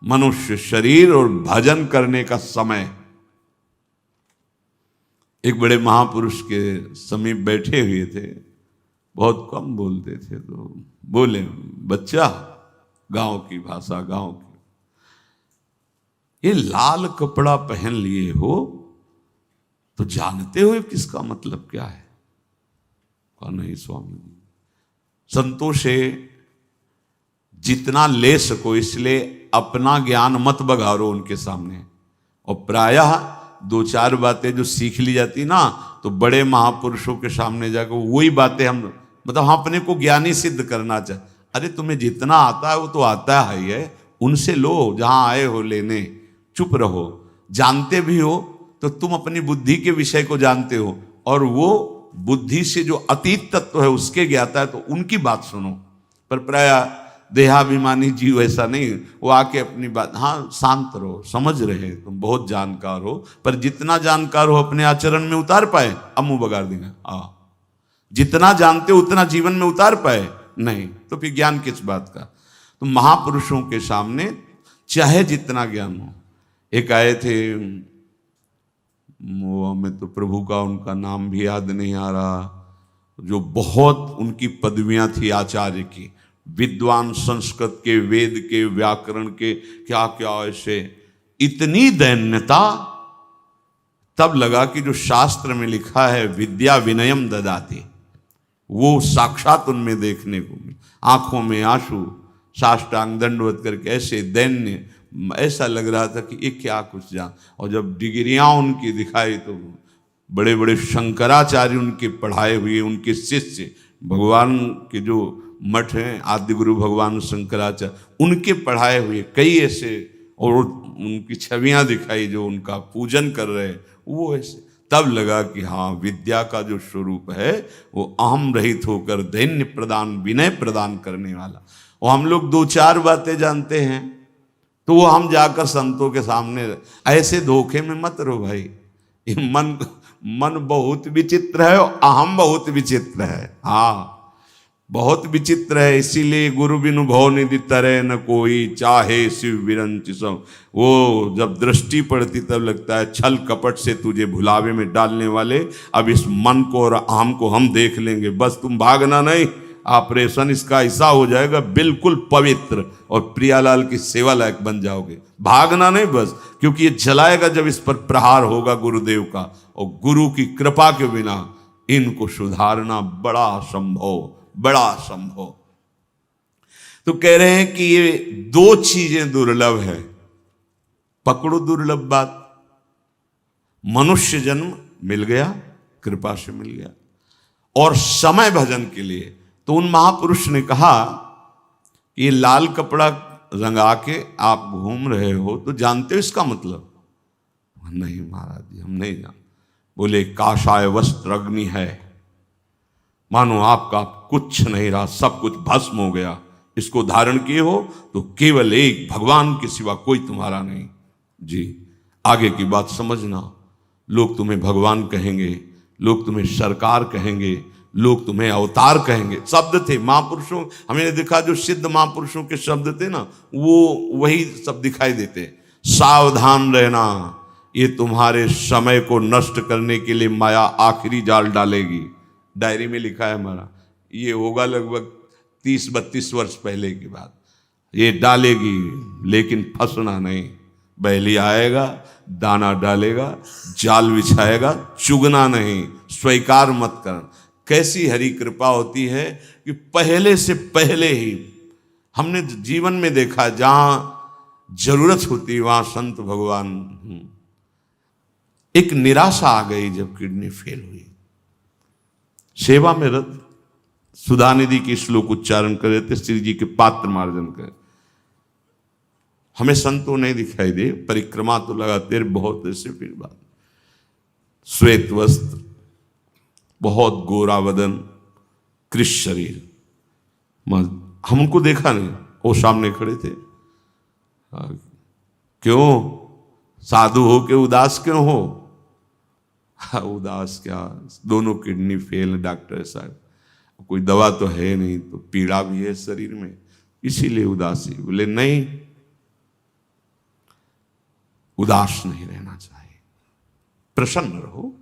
मनुष्य शरीर और भजन करने का समय। एक बड़े महापुरुष के समीप बैठे हुए थे, बहुत कम बोलते थे, तो बोले बच्चा, गांव की भाषा, गांव की, ये लाल कपड़ा पहन लिए हो तो जानते हो किसका मतलब क्या है? कहा नहीं स्वामी जी, संतोष है, जितना ले सको इसलिए अपना ज्ञान मत बघारो उनके सामने। और प्रायः दो चार बातें जो सीख ली जाती ना, तो बड़े महापुरुषों के सामने जाकर वही बातें हम मतलब हम अपने को ज्ञानी सिद्ध करना चाहे। अरे तुम्हें जितना आता है वो तो आता है ही है, उनसे लो जहां आए हो लेने, चुप रहो। जानते भी हो तो तुम अपनी बुद्धि के विषय को जानते हो, और वो बुद्धि से जो अतीत तत्व है उसके ज्ञाता है, तो उनकी बात सुनो। पर प्राय देहाभिमानी जीव ऐसा नहीं, वो आके अपनी बात, हाँ शांत रहो, समझ रहे तुम बहुत जानकार हो, पर जितना जानकार हो अपने आचरण में उतार पाए? अब मुंह बगाड़ देंगे। जितना जानते हो उतना जीवन में उतार पाए? नहीं, तो फिर ज्ञान किस बात का? तो महापुरुषों के सामने चाहे जितना ज्ञान हो। एक आए थे, वो हमें तो प्रभु का उनका नाम भी याद नहीं आ रहा, जो बहुत उनकी पदवियां थी आचार्य की, विद्वान, संस्कृत के, वेद के, व्याकरण के, क्या क्या ऐसे, इतनी दैन्यता। तब लगा कि जो शास्त्र में लिखा है विद्या विनयम ददाति, वो साक्षात उनमें देखने को मिला। आंखों में आंसू, साष्टांग दंडवत करके ऐसे दैन्य, ऐसा लग रहा था कि ये क्या कुछ जान। और जब डिग्रियां उनकी दिखाई तो बड़े बड़े शंकराचार्य उनके पढ़ाए हुए, उनके शिष्य, भगवान के जो मठ हैं आदि गुरु भगवान शंकराचार्य, उनके पढ़ाए हुए कई ऐसे, और उनकी छवियां दिखाई जो उनका पूजन कर रहे हैं, वो ऐसे। तब लगा कि हाँ, विद्या का जो स्वरूप है वो अहम रहित होकर दैन्य प्रदान, विनय प्रदान करने वाला। और हम लोग दो चार बातें जानते हैं तो वो हम जाकर संतों के सामने, ऐसे धोखे में मत रहो भाई। ये मन बहुत विचित्र है और अहम बहुत विचित्र है। हाँ, बहुत विचित्र है। इसीलिए गुरु बिनु भव निधि तरह न कोई, चाहे शिव विरंच सब। वो जब दृष्टि पड़ती तब लगता है छल कपट से तुझे भुलावे में डालने वाले, अब इस मन को और अहम को हम देख लेंगे, बस तुम भागना नहीं। ऑपरेशन इसका ऐसा हो जाएगा बिल्कुल पवित्र, और प्रियालाल की सेवा लायक बन जाओगे। भागना नहीं बस, क्योंकि ये जलाएगा जब इस पर प्रहार होगा गुरुदेव का, और गुरु की कृपा के बिना इनको सुधारना बड़ा असंभव, बड़ा असंभव। तो कह रहे हैं कि ये दो चीजें दुर्लभ है। पकड़ो दुर्लभ बात, मनुष्य जन्म मिल गया, कृपा से मिल गया, और समय भजन के लिए। तो उन महापुरुष ने कहा कि ये लाल कपड़ा रंगा के आप घूम रहे हो तो जानते हो इसका मतलब? नहीं महाराज जी, हम नहीं जानते। बोले काषाय वस्त्र अग्नि है, मानो आपका कुछ नहीं रहा, सब कुछ भस्म हो गया। इसको धारण किए हो तो केवल एक भगवान के सिवा कोई तुम्हारा नहीं। जी, आगे की बात समझना। लोग तुम्हें भगवान कहेंगे, लोग तुम्हें सरकार कहेंगे, लोग तुम्हें अवतार कहेंगे। शब्द थे महापुरुषों, हमने देखा जो सिद्ध महापुरुषों के शब्द थे ना, वो वही सब दिखाई देते। सावधान रहना, ये तुम्हारे समय को नष्ट करने के लिए माया आखिरी जाल डालेगी। डायरी में लिखा है हमारा, ये होगा लगभग 30-32 वर्ष पहले की बात। ये डालेगी, लेकिन फंसना नहीं। बैली आएगा, दाना डालेगा, जाल बिछाएगा, चुगना नहीं, स्वीकार मत करना। कैसी हरि कृपा होती है कि पहले से पहले ही हमने जीवन में देखा, जहां जरूरत होती वहां संत भगवान। एक निराशा आ गई जब किडनी फेल हुई, सेवा में रत सुधानिधि की श्लोक उच्चारण कर रहे थे, श्री जी के पात्र मार्जन कर। हमें संतों नहीं दिखाई दे, परिक्रमा तो लगाते बहुत ऐसे। फिर बात, श्वेत वस्त्र, बहुत गोरा वदन, कृष शरीर, हम उनको देखा नहीं, वो सामने खड़े थे। क्यों साधु हो के उदास क्यों हो? उदास क्या, दोनों किडनी फेल, डॉक्टर साहब कोई दवा तो है नहीं, तो पीड़ा भी है शरीर में, इसीलिए उदासी। बोले नहीं, उदास नहीं रहना चाहिए, प्रसन्न रहो।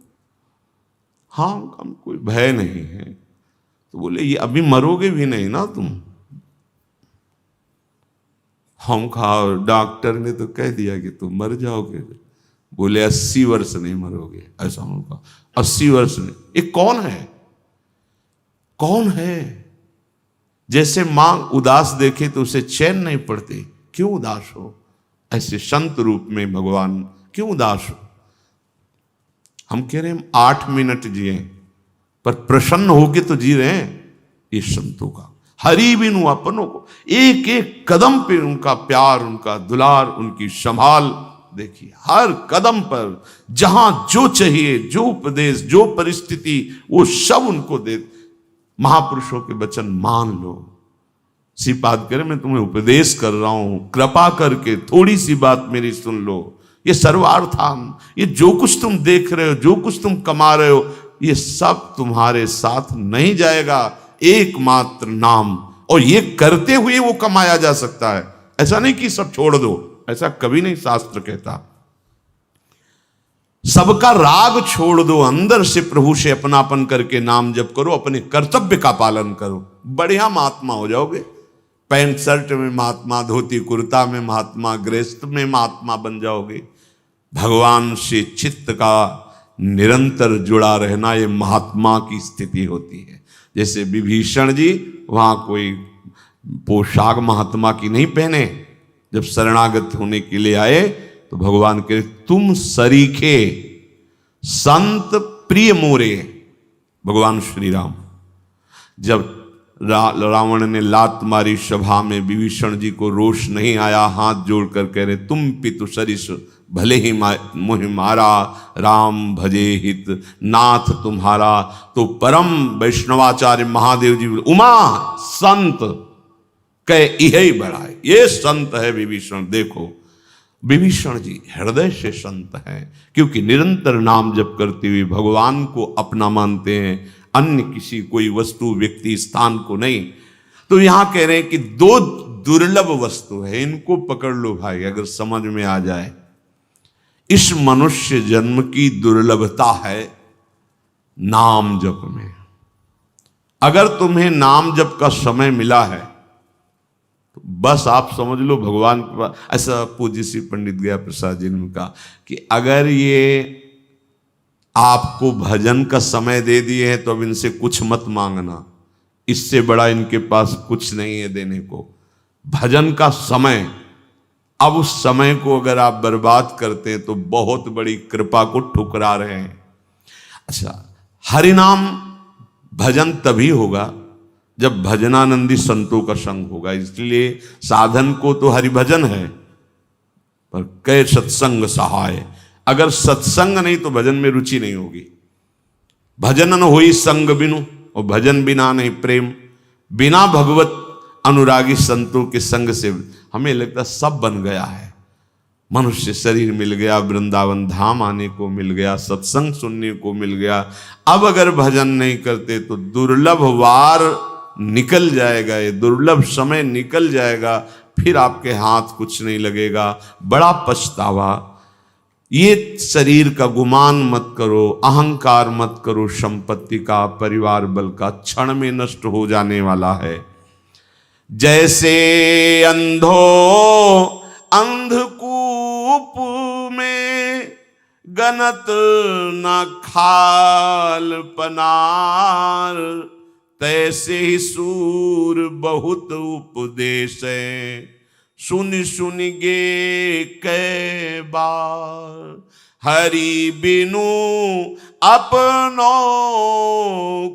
हाँ, हम कोई भय नहीं है, तो बोले ये अभी मरोगे भी नहीं ना तुम। हम कहा डॉक्टर ने तो कह दिया कि तुम मर जाओगे। बोले 80 वर्ष नहीं मरोगे। ऐसा उनका 80 वर्ष नहीं। ये कौन है? कौन है? जैसे मां उदास देखे तो उसे चैन नहीं पड़ती, क्यों उदास हो? ऐसे संत रूप में भगवान क्यों उदास हो? हम कह रहे हैं 8 मिनट जिए, पर प्रसन्न होके तो जी रहे हैं। ये संतों का हरि बिनु अपनों को, एक एक कदम पे उनका प्यार, उनका दुलार, उनकी संभाल देखिए। हर कदम पर जहां जो चाहिए, जो उपदेश, जो परिस्थिति, वो सब उनको दे। महापुरुषों के वचन मान लो। श्रीपाद करे मैं तुम्हें उपदेश कर रहा हूं, कृपा करके थोड़ी सी बात मेरी सुन लो। ये सर्वार्थान, ये जो कुछ तुम देख रहे हो, जो कुछ तुम कमा रहे हो, ये सब तुम्हारे साथ नहीं जाएगा। एकमात्र नाम, और ये करते हुए वो कमाया जा सकता है। ऐसा नहीं कि सब छोड़ दो, ऐसा कभी नहीं शास्त्र कहता। सबका राग छोड़ दो, अंदर से प्रभु से अपनापन करके नाम जप करो, अपने कर्तव्य का पालन करो, बढ़िया महात्मा हो जाओगे। पैंट शर्ट में महात्मा, धोती कुर्ता में महात्मा, गृहस्थ में महात्मा बन जाओगे। भगवान से चित्त का निरंतर जुड़ा रहना, ये महात्मा की स्थिति होती है। जैसे विभीषण जी, वहां कोई पोशाक महात्मा की नहीं पहने, जब शरणागत होने के लिए आए तो भगवान के तुम सरीखे संत प्रिय मोरे। भगवान श्री राम जब रावण ने लात मारी सभा में, विभीषण जी को रोष नहीं आया, हाथ जोड़कर कह रहे तुम पितु सरिस भले ही मोहि मारा, राम भजे हित नाथ तुम्हारा। तो परम वैष्णवाचार्य महादेव जी उमा संत कह यही बड़ा है, ये संत है विभीषण। देखो विभीषण जी हृदय से संत हैं, क्योंकि निरंतर नाम जप करते हुए भगवान को अपना मानते हैं, अन्य किसी कोई वस्तु, व्यक्ति, स्थान को नहीं। तो यहां कह रहे हैं कि 2 दुर्लभ वस्तु है, इनको पकड़ लो भाई, अगर समझ में आ जाए। इस मनुष्य जन्म की दुर्लभता है नाम जप में। अगर तुम्हें नाम जप का समय मिला है तो बस आप समझ लो भगवान के पास। ऐसा पूज्य श्री पंडित गया प्रसाद जी ने कहा कि अगर ये आपको भजन का समय दे दिए हैं तो अब इनसे कुछ मत मांगना, इससे बड़ा इनके पास कुछ नहीं है देने को। भजन का समय, अब उस समय को अगर आप बर्बाद करते हैं तो बहुत बड़ी कृपा को ठुकरा रहे हैं। अच्छा, हरिनाम भजन तभी होगा जब भजनानंदी संतों का संग होगा। इसलिए साधन को तो हरिभजन है, पर कै सत्संग सहाय। अगर सत्संग नहीं तो भजन में रुचि नहीं होगी। भजन न होई संग बिनु, और भजन बिना नहीं प्रेम। बिना भगवत अनुरागी संतों के संग से हमें लगता सब बन गया है। मनुष्य शरीर मिल गया, वृंदावन धाम आने को मिल गया, सत्संग सुनने को मिल गया। अब अगर भजन नहीं करते तो दुर्लभ वार निकल जाएगा, ये दुर्लभ समय निकल जाएगा, फिर आपके हाथ कुछ नहीं लगेगा, बड़ा पछतावा। ये शरीर का गुमान मत करो, अहंकार मत करो, संपत्ति का, परिवार बल का क्षण में नष्ट हो जाने वाला है। जैसे अंधो अंधकूप में गनत न खाल पनार, तैसे ही सूर बहुत उपदेश सुन सुन गे कै बार। हरि बिनु अपनों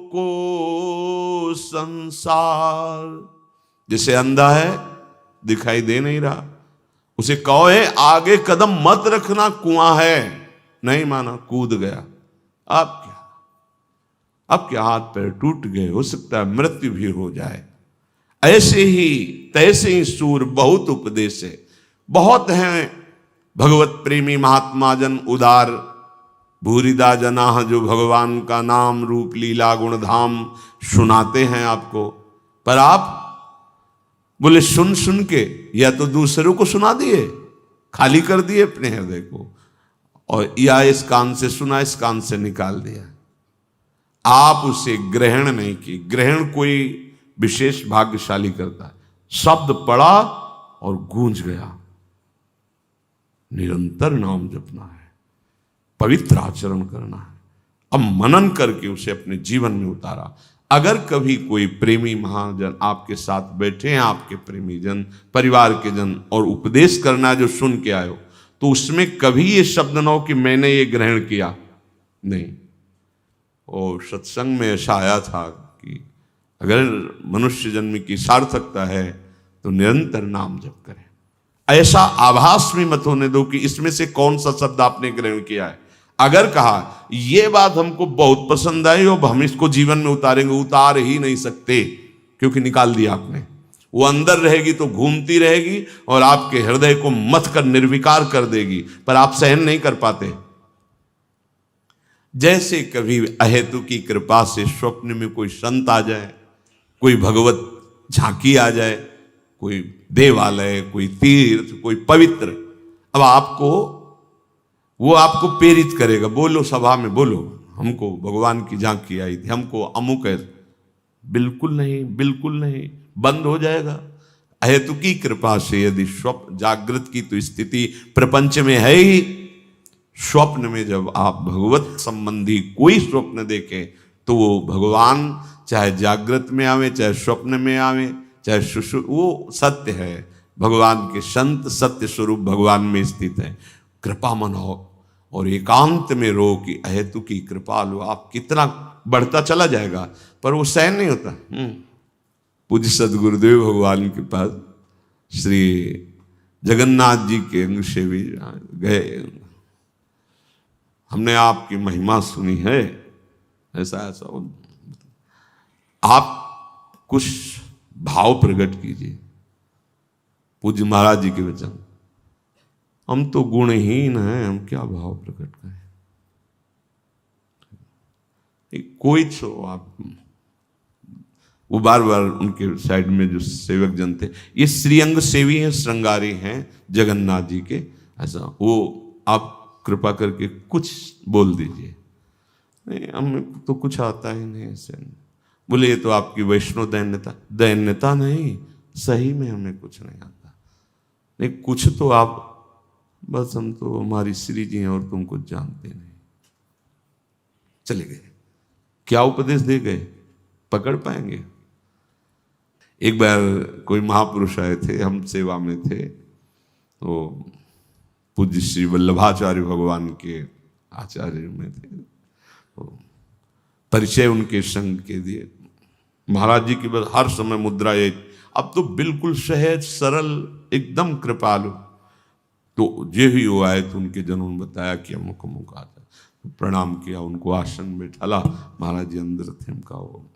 को संसार। जैसे अंधा है, दिखाई दे नहीं रहा, उसे कहो है आगे कदम मत रखना, कुआं है, नहीं माना, कूद गया। अब क्या, अब क्या, हाथ पैर टूट गए, हो सकता है मृत्यु भी हो जाए। ऐसे ही तैसे ही सूर बहुत उपदेश है। बहुत हैं भगवत प्रेमी महात्मा जन उदार, भूरिदा जना, जो भगवान का नाम रूप लीला गुण धाम सुनाते हैं आपको। पर आप बोले सुन सुन के या तो दूसरों को सुना दिए, खाली कर दिए अपने हृदय को, और या इस कान से सुना, इस कान से निकाल दिया। आप उसे ग्रहण नहीं किए। ग्रहण कोई विशेष भाग्यशाली करता है। शब्द पड़ा और गूंज गया। निरंतर नाम जपना है, पवित्र आचरण करना है। अब मनन करके उसे अपने जीवन में उतारा। अगर कभी कोई प्रेमी महाजन आपके साथ बैठे हैं, आपके प्रेमी जन, परिवार के जन, और उपदेश करना है जो सुन के आयो, तो उसमें कभी ये शब्द न हो कि मैंने ये ग्रहण किया, नहीं। और सत्संग में ऐसा आया था कि अगर मनुष्य जन्म की सार्थकता है तो निरंतर नाम जप करें। ऐसा आभास भी मत होने दो कि इसमें से कौन सा शब्द आपने ग्रहण किया है। अगर कहा ये बात हमको बहुत पसंद आई और हम इसको जीवन में उतारेंगे, उतार ही नहीं सकते, क्योंकि निकाल दिया आपने। वो अंदर रहेगी तो घूमती रहेगी और आपके हृदय को मथ कर निर्विकार कर देगी, पर आप सहन नहीं कर पाते। जैसे कभी अहेतु की कृपा से स्वप्न में कोई संत आ जाए, कोई भगवत झांकी आ जाए, कोई देवालय, कोई तीर्थ, कोई पवित्र, अब वो आपको प्रेरित करेगा, बोलो सभा में, बोलो हमको भगवान की झांकी आई थी, हमको अमुक है। बिल्कुल नहीं, बिल्कुल नहीं, बंद हो जाएगा। अहेतु की कृपा से यदि स्वप्न, जागृत की तो स्थिति प्रपंच में है ही, स्वप्न में जब आप भगवत संबंधी कोई स्वप्न देखें तो वो भगवान चाहे जागृत में आवे, चाहे स्वप्न में आवे, चाहे सुषुप्त, वो सत्य है। भगवान के संत सत्य स्वरूप भगवान में स्थित है। कृपा मनाओ और एकांत में रो कि अहेतु की कृपा लो। आप कितना बढ़ता चला जाएगा, पर वो सहन नहीं होता। पूज्य सदगुरुदेव भगवान के पास श्री जगन्नाथ जी के अंग से भी गए, हमने आपकी महिमा सुनी है, ऐसा ऐसा, आप कुछ भाव प्रकट कीजिए। पूज्य महाराज जी के वचन, हम तो गुणहीन हैं, हम क्या भाव प्रकट करें। कोई तो आप, वो बार बार उनके साइड में जो सेवक जन थे, ये श्रीअंग सेवी हैं, श्रृंगारी हैं जगन्नाथ जी के, ऐसा वो आप कृपा करके कुछ बोल दीजिए। नहीं, हमें तो कुछ आता ही नहीं ऐसे। बोले ये तो आपकी वैष्णव दैन्यता। दैन्यता नहीं, सही में हमें कुछ नहीं आता। नहीं, कुछ तो आप, बस हम तो हमारी श्री जी हैं और तुम कुछ जानते नहीं। चले गए। क्या उपदेश दे गए, पकड़ पाएंगे? एक बार कोई महापुरुष आए थे, हम सेवा में थे, तो पूज्य श्री वल्लभाचार्य भगवान के आचार्य में थे, तो परिचय उनके संग के दिए। महाराज जी की बस हर समय मुद्रा एक, अब तो बिल्कुल सहज सरल एकदम कृपालु। तो जे ही वो आए तो उनके जनों ने बताया कि अमुक अमुक आता, तो प्रणाम किया, उनको आसन में ढाला। महाराज जी अंदर थे, उनका वो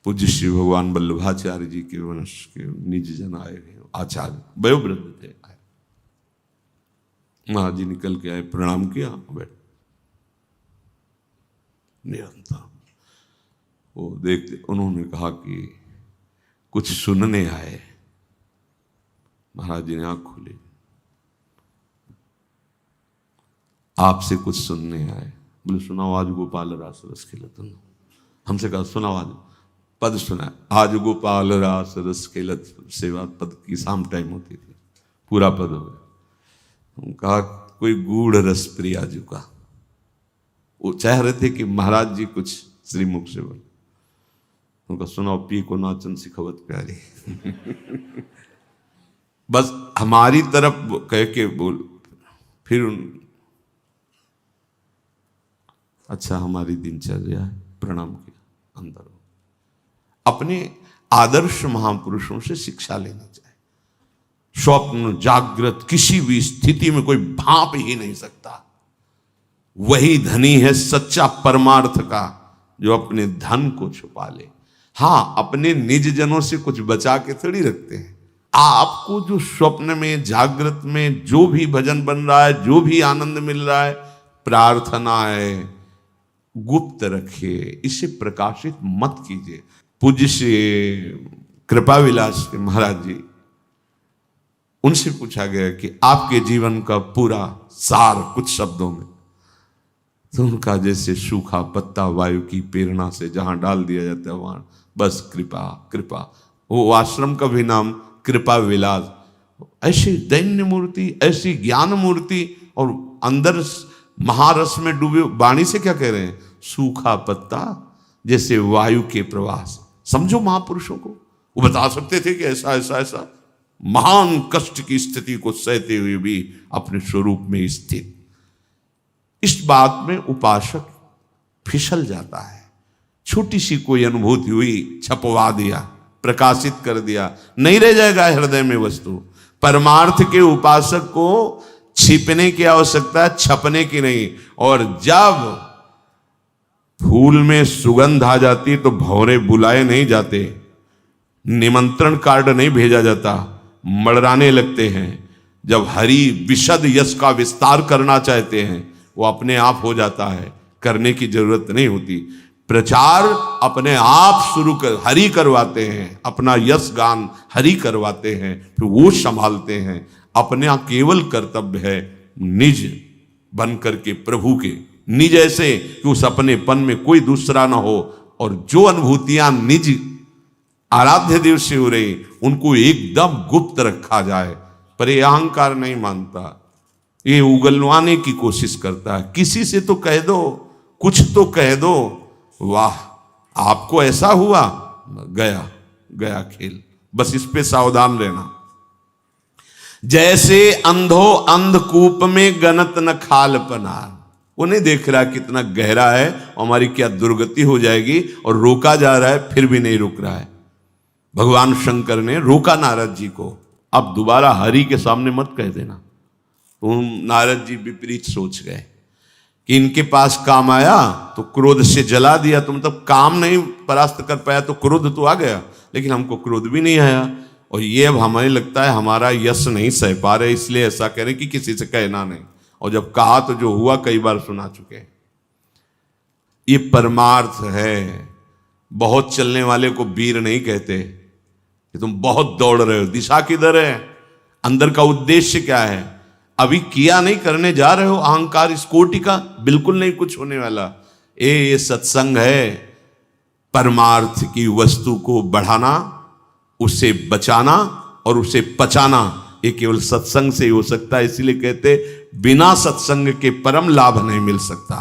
पूज्य श्री भगवान वल्लभाचार्य जी के वंश के निज जन आए हैं, आचार्य वयोवृद्ध थे। महाराज जी निकल के आए, प्रणाम किया, बैठ। निरंतर वो देखते, उन्होंने कहा कि कुछ सुनने आए। महाराज जी ने आंख खोली, आपसे कुछ सुनने आए। बोले सुनाओ। आज गोपाल रास रस खेलत। हमसे कहा सुनाओ, आज पद सुना। आज गोपाल रास रस खेलत सेवा पद की शाम टाइम होती थी, पूरा पद हो गया। कहा कोई गूढ़ रस प्रिया जी का, वो चाह रहे थे कि महाराज जी कुछ श्रीमुख से बोले। उनका सुनाओ, पी को नाचन सिखवत प्यारी। बस हमारी तरफ कह के बोल, फिर अच्छा हमारी दिनचर्या है, प्रणाम किया, अंदर हो। अपने आदर्श महापुरुषों से शिक्षा लेनी चाहिए। स्वप्न जागृत किसी भी स्थिति में कोई भाप ही नहीं सकता। वही धनी है सच्चा परमार्थ का, जो अपने धन को छुपा ले। हाँ, अपने निज जनों से कुछ बचा के थोड़ी रखते हैं। आपको जो स्वप्न में जागृत में जो भी भजन बन रहा है, जो भी आनंद मिल रहा है, प्रार्थना है, गुप्त रखिए, इसे प्रकाशित मत कीजिए। पूज्य श्री कृपा विलास के महाराज जी, उनसे पूछा गया कि आपके जीवन का पूरा सार कुछ शब्दों में। तो उनका जैसे सूखा पत्ता वायु की प्रेरणा से जहां डाल दिया जाता है वहां बस कृपा कृपा। वो आश्रम का भी नाम कृपा विलास। ऐसी दैन्य मूर्ति, ऐसी ज्ञान मूर्ति, और अंदर महारस में डूबे। वाणी से क्या कह रहे हैं? सूखा पत्ता जैसे वायु के प्रवास। समझो महापुरुषों को, वो बता सकते थे कि ऐसा ऐसा ऐसा महान कष्ट की स्थिति को सहते हुए भी अपने स्वरूप में स्थित। इस बात में उपासक फिसल जाता है। छोटी सी कोई अनुभूति हुई, छपवा दिया, प्रकाशित कर दिया, नहीं रह जाएगा हृदय में वस्तु। परमार्थ के उपासक को छिपने की आवश्यकता, छपने की नहीं। और जब फूल में सुगंध आ जाती तो भौरे बुलाए नहीं जाते, निमंत्रण कार्ड नहीं भेजा जाता, मड़राने लगते हैं। जब हरि विशद यश का विस्तार करना चाहते हैं वो अपने आप हो जाता है, करने की जरूरत नहीं होती। प्रचार अपने आप शुरू कर हरि करवाते हैं, अपना यश गान हरि करवाते हैं, फिर वो संभालते हैं। अपना केवल कर्तव्य है निज बन करके प्रभु के, निज ऐसे कि उस अपनेपन में कोई दूसरा ना हो, और जो अनुभूतियां निज आराध्य देव से हो रही उनको एकदम गुप्त रखा जाए। पर ये अहंकार नहीं मानता, ये उगलवाने की कोशिश करता है। किसी से तो कह दो, कुछ तो कह दो, वाह आपको ऐसा हुआ, गया गया खेल। बस इस पे सावधान रहना। जैसे अंधो अंधकूप में गनत न खाल पनार। वो नहीं देख रहा कितना गहरा है, हमारी क्या दुर्गति हो जाएगी, और रोका जा रहा है फिर भी नहीं रुक रहा है। भगवान शंकर ने रोका नारद जी को, अब दोबारा हरि के सामने मत कह देना। तो नारद जी विपरीत सोच गए कि इनके पास काम आया तो क्रोध से जला दिया, तो मतलब काम नहीं परास्त कर पाया तो क्रोध तो आ गया, लेकिन हमको क्रोध भी नहीं आया। और ये अब हमें लगता है हमारा यश नहीं सह पा रहे, इसलिए ऐसा कह रहे कि किसी से कहना नहीं। और जब कहा तो जो हुआ कई बार सुना चुके हैं। ये परमार्थ है। बहुत चलने वाले को वीर नहीं कहते कि तुम बहुत दौड़ रहे हो, दिशा किधर है, अंदर का उद्देश्य क्या है, अभी किया नहीं, करने जा रहे हो। अहंकार इस कोटि का बिल्कुल नहीं कुछ होने वाला। ये सत्संग है, परमार्थ की वस्तु को बढ़ाना, उसे बचाना और उसे पचाना, ये केवल सत्संग से ही हो सकता है। इसीलिए कहते बिना सत्संग के परम लाभ नहीं मिल सकता।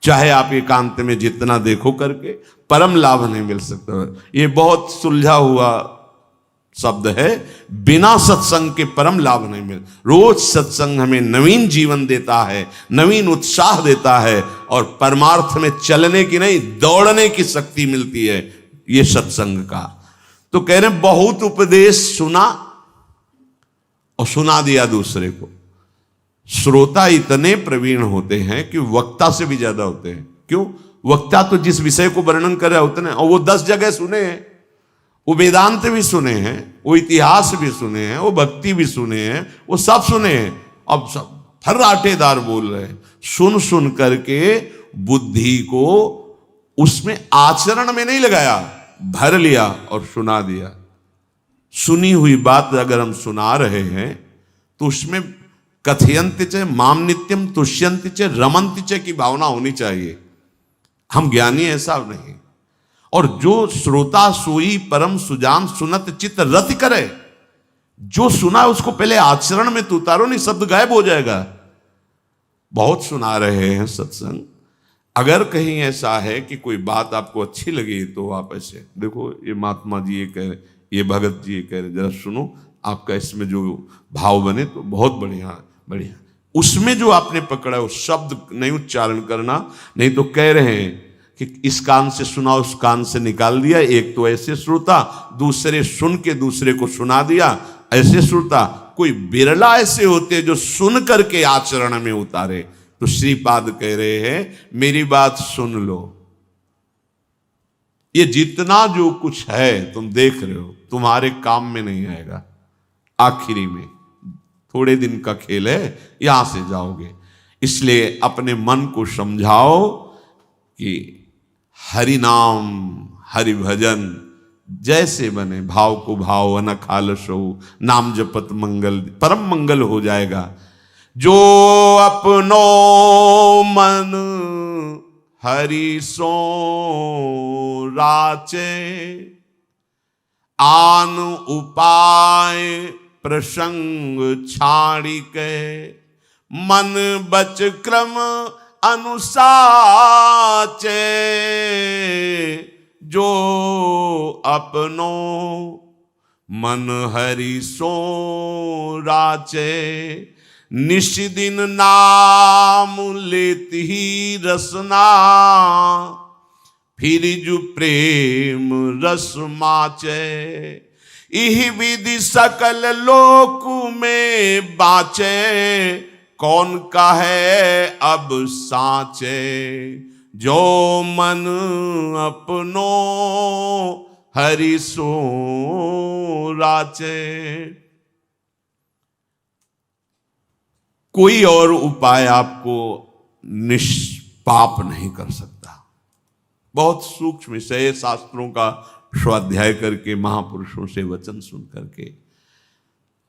चाहे आप एकांत में जितना देखो करके, परम लाभ नहीं मिल सकता। ये बहुत सुलझा हुआ शब्द है, बिना सत्संग के परम लाभ नहीं मिल। रोज सत्संग हमें नवीन जीवन देता है, नवीन उत्साह देता है, और परमार्थ में चलने की नहीं दौड़ने की शक्ति मिलती है ये सत्संग का। तो कह रहे बहुत उपदेश सुना और सुना दिया दूसरे को। श्रोता इतने प्रवीण होते हैं कि वक्ता से भी ज्यादा होते हैं। क्यों? वक्ता तो जिस विषय को वर्णन कर रहा उतने, और वो 10 जगह सुने हैं, वो वेदांत भी सुने हैं, वो इतिहास भी सुने हैं, वो भक्ति भी सुने हैं, वो सब सुने हैं। अब सब फर्राटेदार बोल रहे हैं। सुन सुन करके बुद्धि को उसमें आचरण में नहीं लगाया, भर लिया और सुना दिया। सुनी हुई बात अगर हम सुना रहे हैं तो उसमें कथयन्ति च माम नित्यम तुष्यन्ति च रमन्ति च की भावना होनी चाहिए। हम ज्ञानी ऐसा नहीं। और जो श्रोता सोई परम सुजान सुनत चित्त रति करे, जो सुना उसको पहले आचरण में तो उतारो, नहीं शब्द गायब हो जाएगा। बहुत सुना रहे हैं सत्संग, अगर कहीं ऐसा है कि कोई बात आपको अच्छी लगी तो आप ऐसे देखो, ये महात्मा जी ये कह रहे, ये भगत जी ये कह रहे, जरा सुनो, आपका इसमें जो भाव बने तो बहुत बढ़िया बढ़िया। उसमें जो आपने पकड़ा है उस शब्द नहीं उच्चारण करना, नहीं तो कह रहे हैं कि इस कान से सुना उस कान से निकाल दिया। एक तो ऐसे श्रोता, दूसरे सुन के दूसरे को सुना दिया, ऐसे श्रोता। कोई बिरला ऐसे होते जो सुन करके आचरण में उतारे। तो श्रीपाद कह रहे हैं मेरी बात सुन लो, ये जितना जो कुछ है तुम देख रहे हो तुम्हारे काम में नहीं आएगा। आखिरी में थोड़े दिन का खेल है, यहां से जाओगे। इसलिए अपने मन को समझाओ कि हरि नाम हरि भजन जैसे बने, भाव को भाव अनखालस हो, नाम जपत मंगल, परम मंगल हो जाएगा। जो अपनो मन हरि सो राचे, आन उपाय प्रसंग छाड़ी के, मन बच क्रम अनुसाचे, जो अपनो मन हरि सो राचे, निश दिन नाम लेत ही रसना, फिर जो प्रेम रस माचे, इह विधि सकल लोक में बाचे, कौन कहे अब साचे, जो मन अपनो हरि सो राचे। कोई और उपाय आपको निष्पाप नहीं कर सकता। बहुत सूक्ष्म विषय, शास्त्रों का स्वाध्याय करके, महापुरुषों से वचन सुन करके,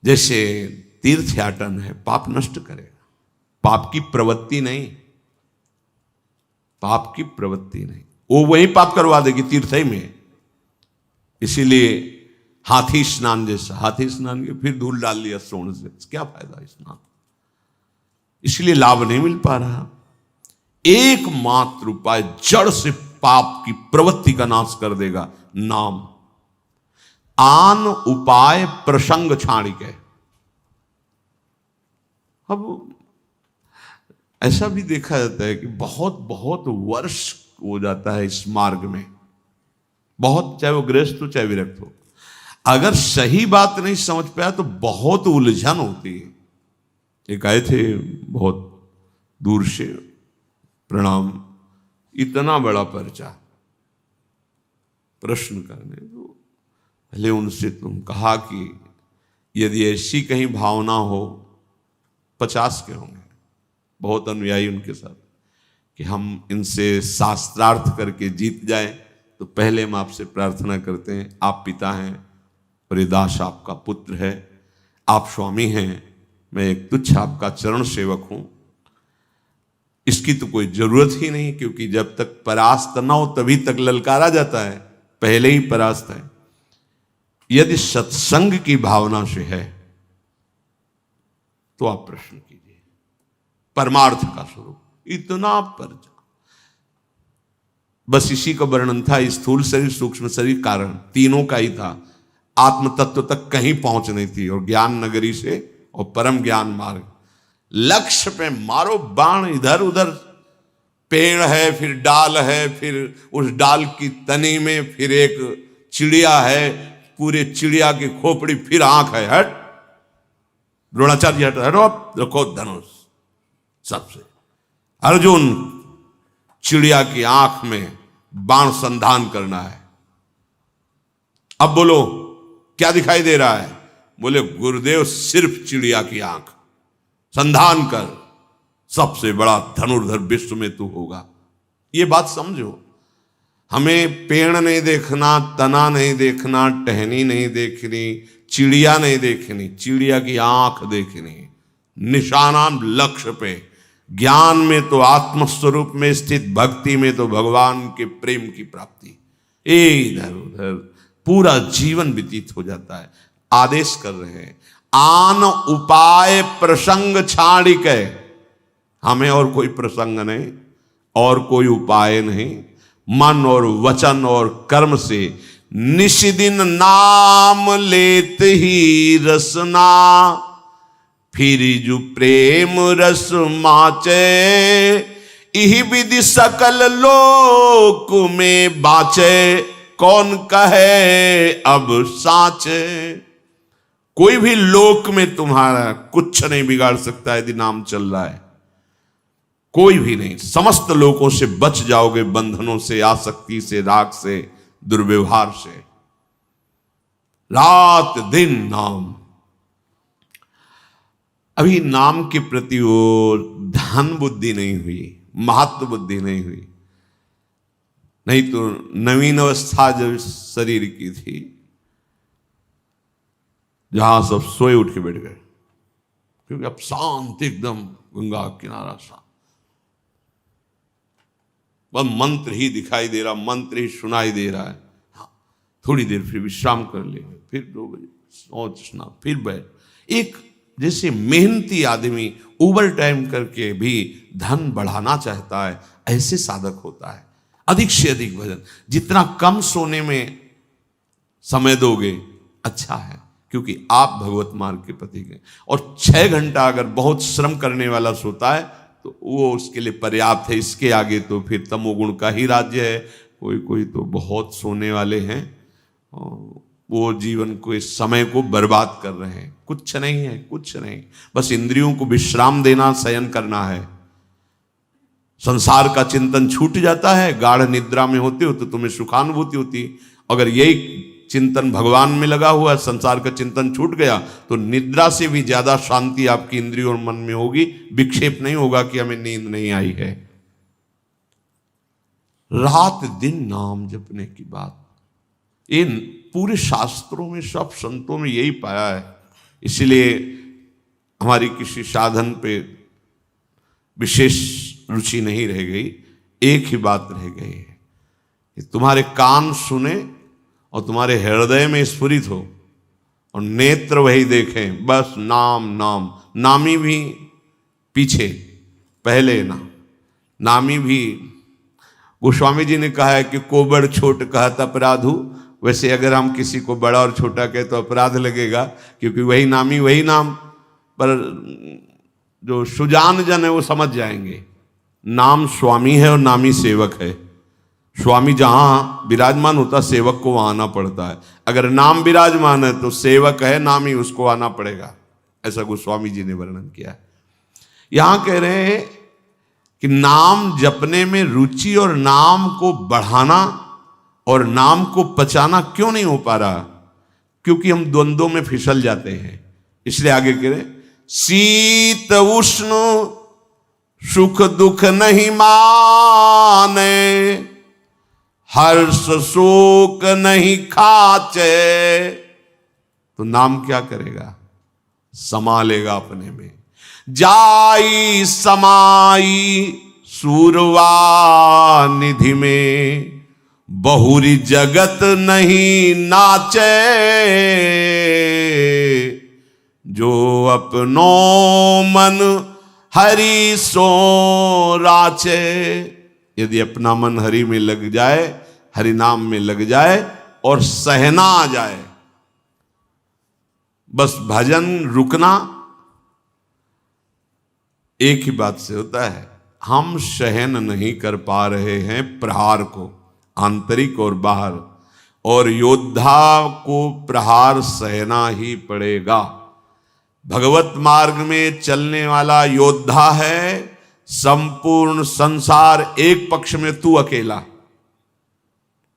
जैसे तीर्थयाटन है, पाप नष्ट करेगा, पाप की प्रवृत्ति नहीं, पाप की प्रवृत्ति नहीं, वो वही पाप करवा देगी तीर्थ ही में। इसीलिए हाथी स्नान जैसा, हाथी स्नान के फिर धूल डाल लिया सोने से, क्या फायदा स्नान, इसलिए लाभ नहीं मिल पा रहा। एकमात्र उपाय जड़ से पाप की प्रवृत्ति का नाश कर देगा, नाम। आन उपाय प्रसंग छाड़ी के। अब ऐसा भी देखा जाता है कि बहुत बहुत वर्ष हो जाता है इस मार्ग में, बहुत, चाहे वो गृहस्थ हो चाहे विरक्त हो, अगर सही बात नहीं समझ पाया तो बहुत उलझन होती है। एक आए थे बहुत दूर से, प्रणाम, इतना बड़ा पर्चा प्रश्न करने, तो पहले उनसे तुम कहा कि यदि ऐसी कहीं भावना हो, 50 के होंगे, बहुत अनुयायी उनके साथ, कि हम इनसे शास्त्रार्थ करके जीत जाए, तो पहले हम आपसे प्रार्थना करते हैं, आप पिता हैं और ये दास आपका पुत्र है, आप स्वामी हैं, मैं एक तुच्छ आपका चरण सेवक हूं, इसकी तो कोई जरूरत ही नहीं, क्योंकि जब तक परास्त ना हो तभी तक ललकारा जाता है, पहले ही परास्त है। यदि सत्संग की भावना से है तो आप प्रश्न कीजिए, परमार्थ का स्वरूप, इतना पर्चा, बस इसी का वर्णन था। स्थूल शरीर, सूक्ष्म शरीर, कारण तीनों का ही था, आत्म तत्व तक कहीं पहुंच नहीं थी, और ज्ञान नगरी से और परम ज्ञान मार्ग, लक्ष्य पे मारो बाण, इधर उधर पेड़ है, फिर डाल है, फिर उस डाल की तनी में फिर एक चिड़िया है, पूरे चिड़िया की खोपड़ी, फिर आंख है, हट द्रोणाचार्य, हट, हटो, रखो धनुष। सबसे अर्जुन, चिड़िया की आंख में बाण संधान करना है। अब बोलो क्या दिखाई दे रहा है? बोले गुरुदेव सिर्फ चिड़िया की आंख, संधान कर, सबसे बड़ा धनुर्धर विश्व में तू होगा। ये बात समझो, हमें पेड़ नहीं देखना, तना नहीं देखना, टहनी नहीं देखनी, चिड़िया नहीं देखनी, चिड़िया की आंख देखनी, निशाना लक्ष्य पे। ज्ञान में तो आत्मस्वरूप में स्थित, भक्ति में तो भगवान के प्रेम की प्राप्ति। इधर उधर पूरा जीवन व्यतीत हो जाता है। आदेश कर रहे हैं, आन उपाय प्रसंग छाड़ी के, हमें और कोई प्रसंग नहीं और कोई उपाय नहीं, मन और वचन और कर्म से निशिदिन नाम लेत ही रसना, फिर जो प्रेम रस माचे, इही विधि सकल लोक में बाचे, कौन कहे अब साचे। कोई भी लोक में तुम्हारा कुछ नहीं बिगाड़ सकता यदि नाम चल रहा है, कोई भी नहीं। समस्त लोगों से बच जाओगे, बंधनों से, आसक्ति से, राग से, दुर्व्यवहार से। रात दिन नाम। अभी नाम के प्रति वो ध्यान बुद्धि नहीं हुई, महत्व बुद्धि नहीं हुई, नहीं तो नवीन अवस्था जब शरीर की थी, जहां सब सोए उठ के बैठ गए, क्योंकि अब शांत एकदम गंगा किनारा सा, बस मंत्र ही दिखाई दे रहा, मंत्र ही सुनाई दे रहा है। हाँ, थोड़ी देर फिर विश्राम कर ले, फिर 2 बजे सोचना, फिर बैठ। एक जैसे मेहनती आदमी ओवर टाइम करके भी धन बढ़ाना चाहता है, ऐसे साधक होता है। अधिक से अधिक भजन, जितना कम सोने में समय दोगे अच्छा है, क्योंकि आप भगवत मार्ग के पथिक हैं। और 6 घंटा अगर बहुत श्रम करने वाला सोता है तो वो उसके लिए पर्याप्त है। इसके आगे तो फिर तमोगुण का ही राज्य है। कोई कोई तो बहुत सोने वाले हैं, वो जीवन को, इस समय को बर्बाद कर रहे हैं। कुछ नहीं है, कुछ नहीं, बस इंद्रियों को विश्राम देना, शयन करना है। संसार का चिंतन छूट जाता है, गाढ़ निद्रा में होते हो तो तुम्हें सुखानुभूति होती। अगर यही चिंतन भगवान में लगा हुआ, संसार का चिंतन छूट गया तो निद्रा से भी ज्यादा शांति आपकी इंद्रियों और मन में होगी। विक्षेप नहीं होगा कि हमें नींद नहीं आई है। रात दिन नाम जपने की बात, इन पूरे शास्त्रों में, सब संतों में यही पाया है। इसलिए हमारी किसी साधन पे विशेष रुचि नहीं रह गई। एक ही बात रह गई है कि तुम्हारे कान सुने और तुम्हारे हृदय में स्फुरित हो और नेत्र वही देखें, बस नाम नाम। नामी भी पीछे, पहले ना। नामी भी, गोस्वामी जी ने कहा है कि कोबड़ छोट कहत अपराधु। वैसे अगर हम किसी को बड़ा और छोटा कहे तो अपराध लगेगा, क्योंकि वही नामी वही नाम। पर जो सुजान जन है वो समझ जाएंगे, नाम स्वामी है और नामी सेवक है। स्वामी जहां विराजमान होता, सेवक को वहां आना पड़ता है। अगर नाम विराजमान है तो सेवक है, नामी उसको आना पड़ेगा। ऐसा गोस्वामी जी ने वर्णन किया है। यहां कह रहे हैं कि नाम जपने में रुचि और नाम को बढ़ाना और नाम को पचाना क्यों नहीं हो पा रहा? क्योंकि हम द्वंद्वों में फिसल जाते हैं। इसलिए आगे कह रहे, शीत उष्ण सुख दुख नहीं माने, हर्ष शोक नहीं खाचे। तो नाम क्या करेगा? समा लेगा अपने में। जाई समाई सूरवा निधि में, बहुरी जगत नहीं नाचे। जो अपनो मन हरि सो राचे। यदि अपना मन हरि में लग जाए, हरि नाम में लग जाए और सहना आ जाए, बस भजन रुकना एक ही बात से होता है। हम सहन नहीं कर पा रहे हैं प्रहार को, आंतरिक और बाहर, और योद्धा को प्रहार सहना ही पड़ेगा। भगवत मार्ग में चलने वाला योद्धा है। संपूर्ण संसार एक पक्ष में, तू अकेला।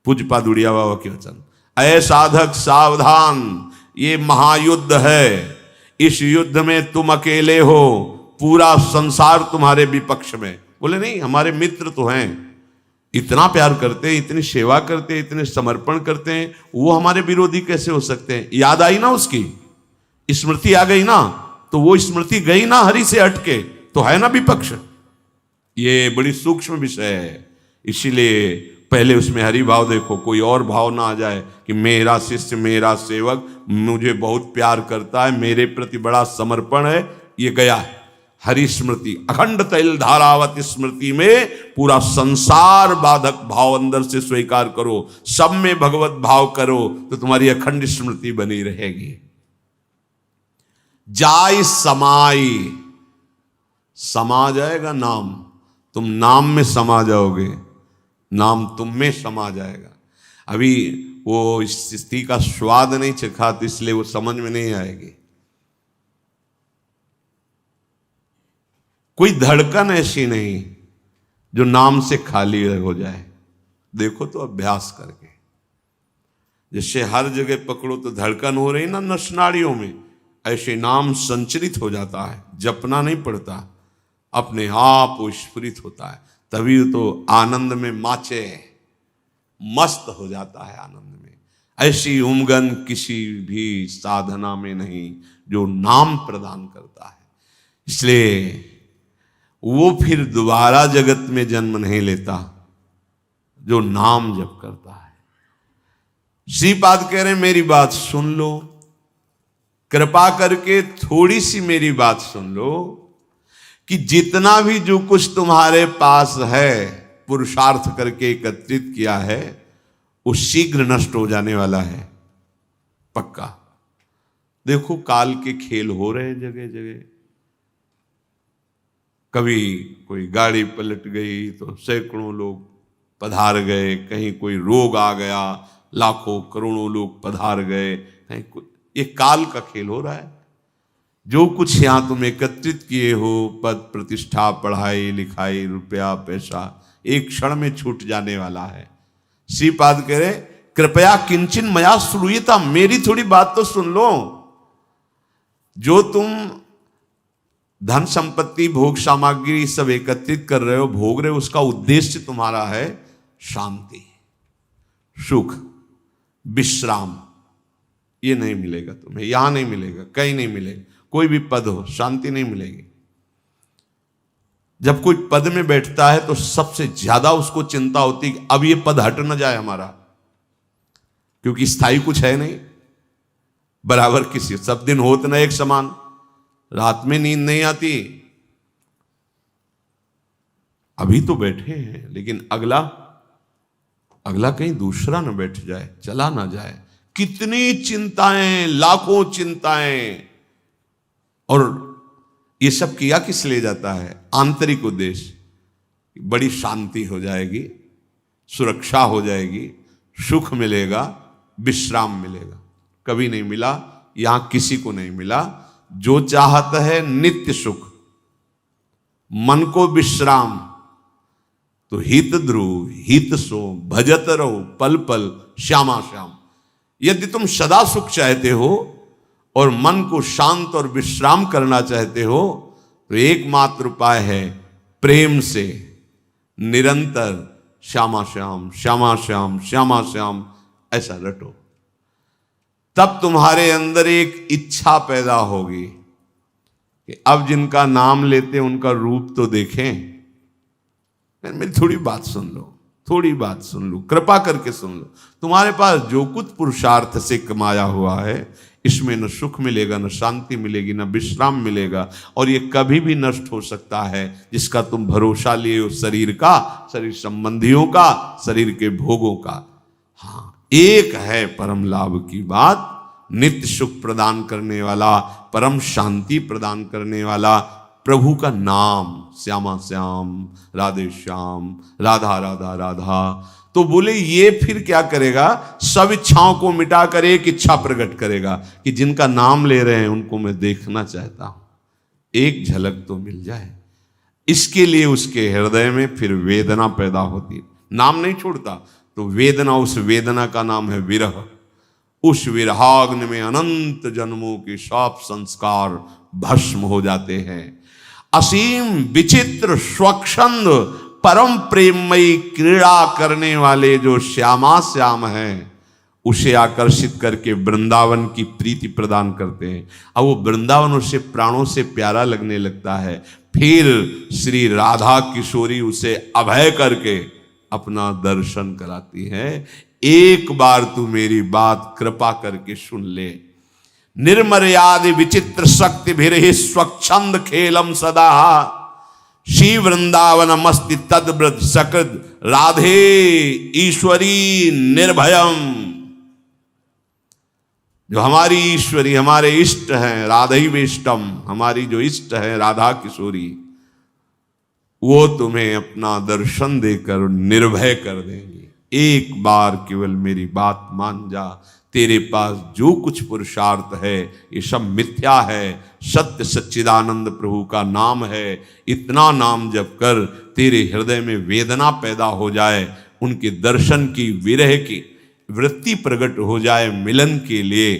पूज्यपाद उड़िया बाबा के वचन, ऐ साधक सावधान, ये महायुद्ध है। इस युद्ध में तुम अकेले हो, पूरा संसार तुम्हारे विपक्ष में। बोले नहीं, हमारे मित्र तो हैं, इतना प्यार करते हैं, इतनी सेवा करते हैं, इतने समर्पण करते हैं, वो हमारे विरोधी कैसे हो सकते हैं? याद आई ना उसकी, स्मृति आ गई ना, तो वो स्मृति गई ना हरि से हटके, तो है ना विपक्ष। ये बड़ी सूक्ष्म विषय है। इसीलिए पहले उसमें हरि भाव देखो, कोई और भाव ना आ जाए कि मेरा शिष्य, मेरा सेवक मुझे बहुत प्यार करता है, मेरे प्रति बड़ा समर्पण है। ये गया है हरि स्मृति, अखंड तैल धारावत स्मृति में पूरा संसार बाधक भाव अंदर से स्वीकार करो, सब में भगवत भाव करो, तो तुम्हारी अखंड स्मृति बनी रहेगी। जाय समाई, समा जाएगा नाम, तुम नाम में समा जाओगे, नाम तुम में समा जाएगा। अभी वो इस स्थिति का स्वाद नहीं चखा, तो इसलिए वो समझ में नहीं आएगी। कोई धड़कन ऐसी नहीं जो नाम से खाली हो जाए। देखो तो अभ्यास करके, जैसे हर जगह पकड़ो तो धड़कन हो रही ना नस नाड़ियों में, ऐसे नाम संचरित हो जाता है, जपना नहीं पड़ता, अपने आप वो स्फुरित होता है। तभी तो आनंद में माचे, मस्त हो जाता है आनंद में। ऐसी उमगन किसी भी साधना में नहीं जो नाम प्रदान करता है। इसलिए वो फिर दोबारा जगत में जन्म नहीं लेता जो नाम जप करता है। श्रीपाद कह रहे हैं मेरी बात सुन लो, कृपा करके थोड़ी सी मेरी बात सुन लो कि जितना भी जो कुछ तुम्हारे पास है पुरुषार्थ करके एकत्रित किया है वो शीघ्र नष्ट हो जाने वाला है, पक्का। देखो काल के खेल हो रहे हैं जगह जगह। कभी कोई गाड़ी पलट गई तो सैकड़ों लोग पधार गए, कहीं कोई रोग आ गया लाखों करोड़ों लोग पधार गए, कहीं ये काल का खेल हो रहा है। जो कुछ यहां तुम एकत्रित किए हो, पद प्रतिष्ठा पढ़ाई लिखाई रुपया पैसा, एक क्षण में छूट जाने वाला है। श्रीपाद कह रहे कृपया किंचन मया श्रूयता, मेरी थोड़ी बात तो सुन लो। जो तुम धन संपत्ति भोग सामग्री सब एकत्रित कर रहे हो, भोग रहे हो, उसका उद्देश्य तुम्हारा है शांति सुख विश्राम। ये नहीं मिलेगा तुम्हें, यहां नहीं मिलेगा, कहीं नहीं मिलेगा। कोई भी पद हो शांति नहीं मिलेगी। जब कोई पद में बैठता है तो सबसे ज्यादा उसको चिंता होती कि अब ये पद हट न जाए हमारा, क्योंकि स्थायी कुछ है नहीं। बराबर किसी सब दिन होत ना एक समान, रात में नींद नहीं आती। अभी तो बैठे हैं लेकिन अगला कहीं दूसरा न बैठ जाए, चला ना जाए। कितनी चिंताएं, लाखों चिंताएं। और ये सब किया किस लिए जाता है? आंतरिक उद्देश्य, बड़ी शांति हो जाएगी, सुरक्षा हो जाएगी, सुख मिलेगा, विश्राम मिलेगा। कभी नहीं मिला, यहां किसी को नहीं मिला। जो चाहता है नित्य सुख, मन को विश्राम, तो हित ध्रुव हित सो भजत रहो पल पल श्यामा श्याम। यदि तुम सदा सुख चाहते हो और मन को शांत और विश्राम करना चाहते हो तो एकमात्र उपाय है प्रेम से निरंतर श्यामा श्याम श्यामा श्याम श्यामा श्याम ऐसा रटो। तब तुम्हारे अंदर एक इच्छा पैदा होगी कि अब जिनका नाम लेते उनका रूप तो देखें। मेरी थोड़ी बात सुन लो, थोड़ी बात सुन लो, कृपा करके सुन लो। तुम्हारे पास जो कुछ पुरुषार्थ से कमाया हुआ है इसमें न सुख मिलेगा, न शांति मिलेगी, न विश्राम मिलेगा, और ये कभी भी नष्ट हो सकता है। जिसका तुम भरोसा लिए हो शरीर का, शरीर संबंधियों का, शरीर के भोगों का। हाँ, एक है परम लाभ की बात, नित्य सुख प्रदान करने वाला, परम शांति प्रदान करने वाला प्रभु का नाम। श्यामा श्याम राधे श्याम राधा राधा राधा। तो बोले ये फिर क्या करेगा? सब इच्छाओं को मिटाकर एक इच्छा प्रकट करेगा कि जिनका नाम ले रहे हैं उनको मैं देखना चाहता हूं, एक झलक तो मिल जाए। इसके लिए उसके हृदय में फिर वेदना पैदा होती, नाम नहीं छोड़ता तो वेदना, उस वेदना का नाम है विरह। उस विरहाग्नि में अनंत जन्मों के सब संस्कार भस्म हो जाते हैं। असीम विचित्र स्वच्छंद परम प्रेममयी क्रीड़ा करने वाले जो श्यामा श्याम हैं उसे आकर्षित करके वृंदावन की प्रीति प्रदान करते हैं। अब वो वृंदावन उसे प्राणों से प्यारा लगने लगता है। फिर श्री राधा किशोरी उसे अभय करके अपना दर्शन कराती है। एक बार तू मेरी बात कृपा करके सुन ले। निर्मर्याद विचित्र शक्ति भिरहि स्वच्छंद खेलम सदा, श्री वृंदावन मस्ति तद्व्रत सकृत राधे ईश्वरी निर्भयम। जो हमारी ईश्वरी, हमारे इष्ट हैं, राधैवेष्टम, हमारी जो इष्ट है राधा किशोरी, वो तुम्हें अपना दर्शन देकर निर्भय कर देंगी। एक बार केवल मेरी बात मान जा। तेरे पास जो कुछ पुरुषार्थ है ये सब मिथ्या है, सत्य सच्चिदानंद प्रभु का नाम है। इतना नाम जप कर तेरे हृदय में वेदना पैदा हो जाए, उनके दर्शन की विरह की वृत्ति प्रकट हो जाए मिलन के लिए।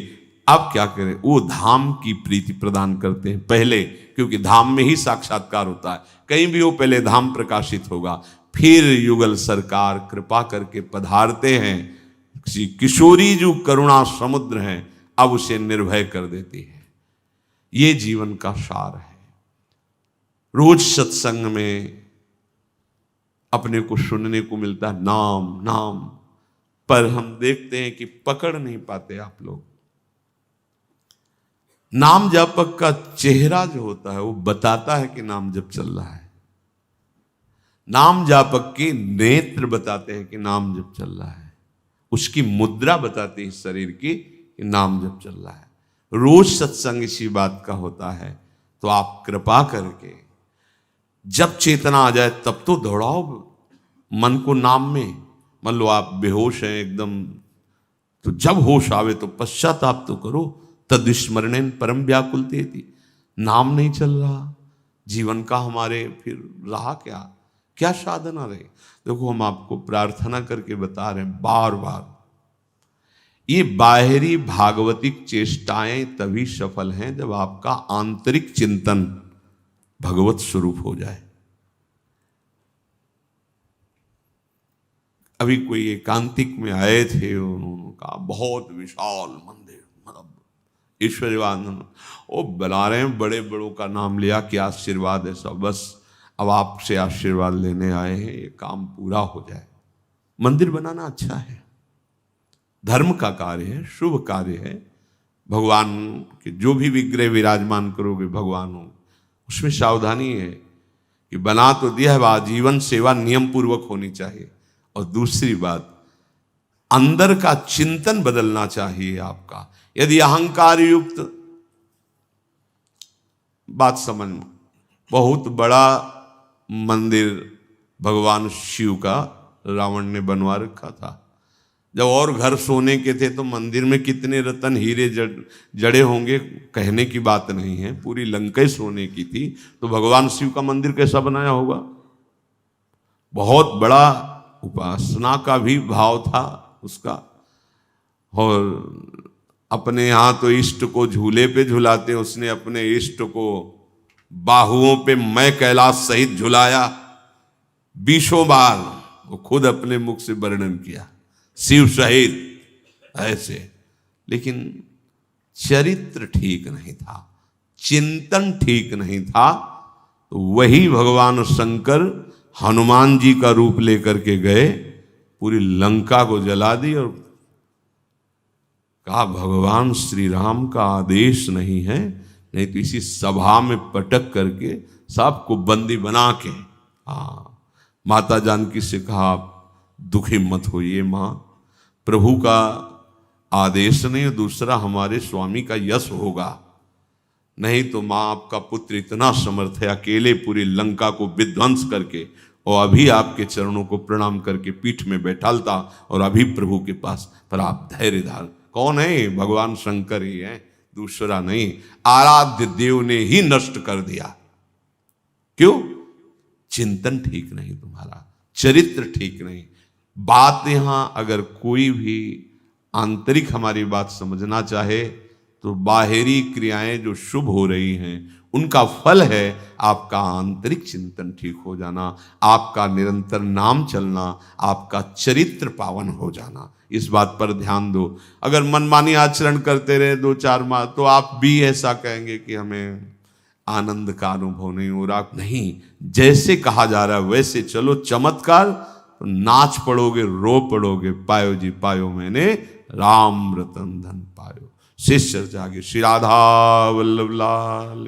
अब क्या करें? वो धाम की प्रीति प्रदान करते हैं पहले, क्योंकि धाम में ही साक्षात्कार होता है। कहीं भी हो पहले धाम प्रकाशित होगा, फिर युगल सरकार कृपा करके पधारते हैं। श्री किशोरी जो करुणा समुद्र हैं अब उसे निर्भय कर देती है। ये जीवन का सार है। रोज सत्संग में अपने को सुनने को मिलता है नाम नाम, पर हम देखते हैं कि पकड़ नहीं पाते आप लोग। नाम जापक का चेहरा जो होता है वो बताता है कि नाम जप चल रहा है। नाम जापक के नेत्र बताते हैं कि नाम जप चल रहा है। उसकी मुद्रा बताती है शरीर की कि नाम जप चल रहा है। रोज सत्संग इसी बात का होता है। तो आप कृपा करके जब चेतना आ जाए तब तो दौड़ाओ मन को नाम में। मान लो आप बेहोश हैं एकदम, तो जब होश आवे तो पश्चाताप तो करो। तद्विस्मरणेन परम व्याकुलतेति। नाम नहीं चल रहा जीवन का हमारे, फिर रहा क्या, क्या साधना रहे। देखो हम आपको प्रार्थना करके बता रहे हैं बार बार, ये बाहरी भागवतिक चेष्टाएं तभी सफल हैं जब आपका आंतरिक चिंतन भगवत स्वरूप हो जाए। अभी कोई एकांतिक में आए थे, उन्होंने कहा बहुत विशाल मंदिर, मतलब ईश्वरवाद वो बना रहे हैं, बड़े बड़ों का नाम लिया कि आशीर्वाद है सब, बस अब आपसे आशीर्वाद लेने आए हैं, ये काम पूरा हो जाए। मंदिर बनाना अच्छा है, धर्म का कार्य है, शुभ कार्य है। भगवान के जो भी विग्रह विराजमान करोगे भगवान हो, उसमें सावधानी है कि बना तो दिया है, आजीवन सेवा नियम पूर्वक होनी चाहिए। और दूसरी बात, अंदर का चिंतन बदलना चाहिए आपका। यदि अहंकार युक्त बात समझ, बहुत बड़ा मंदिर भगवान शिव का रावण ने बनवा रखा था। जब और घर सोने के थे तो मंदिर में कितने रतन हीरे जड़े होंगे कहने की बात नहीं है, पूरी लंका सोने की थी। तो भगवान शिव का मंदिर कैसा बनाया होगा? बहुत बड़ा, उपासना का भी भाव था उसका। और अपने यहाँ तो इष्ट को झूले पे झुलाते, उसने अपने इष्ट को बाहुओं पे मैं कैलाश सहित झुलाया 20 बार। वो खुद अपने मुख से वर्णन किया, शिव सहित ऐसे। लेकिन चरित्र ठीक नहीं था, चिंतन ठीक नहीं था। तो वही भगवान शंकर हनुमान जी का रूप लेकर के गए, पूरी लंका को जला दी और कहा भगवान श्री राम का आदेश नहीं है, नहीं तो इसी सभा में पटक करके सबको बंदी बना के। माता जानकी से कहा आप दुखी मत होइए माँ, प्रभु का आदेश नहीं, दूसरा हमारे स्वामी का यश होगा। नहीं तो माँ आपका पुत्र इतना समर्थ है, अकेले पूरी लंका को विध्वंस करके और अभी आपके चरणों को प्रणाम करके पीठ में बैठालता और अभी प्रभु के पास। पर आप धैर्य धार। कौन है? भगवान शंकर ही है, दूसरा नहीं। आराध्य देव ने ही नष्ट कर दिया। क्यों? चिंतन ठीक नहीं तुम्हारा, चरित्र ठीक नहीं। बात यहां अगर कोई भी आंतरिक हमारी बात समझना चाहे तो बाहरी क्रियाएं जो शुभ हो रही हैं उनका फल है आपका आंतरिक चिंतन ठीक हो जाना, आपका निरंतर नाम चलना, आपका चरित्र पावन हो जाना। इस बात पर ध्यान दो। अगर मनमानी आचरण करते रहे 2-4 माह तो आप भी ऐसा कहेंगे कि हमें आनंद का अनुभव नहीं हो रहा। नहीं, जैसे कहा जा रहा है वैसे चलो। चमत्कार तो नाच पड़ोगे, रो पड़ोगे। पायो जी पायो मैंने राम रतन धन पायो। शेष चर्चा आगे। श्री राधा वल्लभ लाल।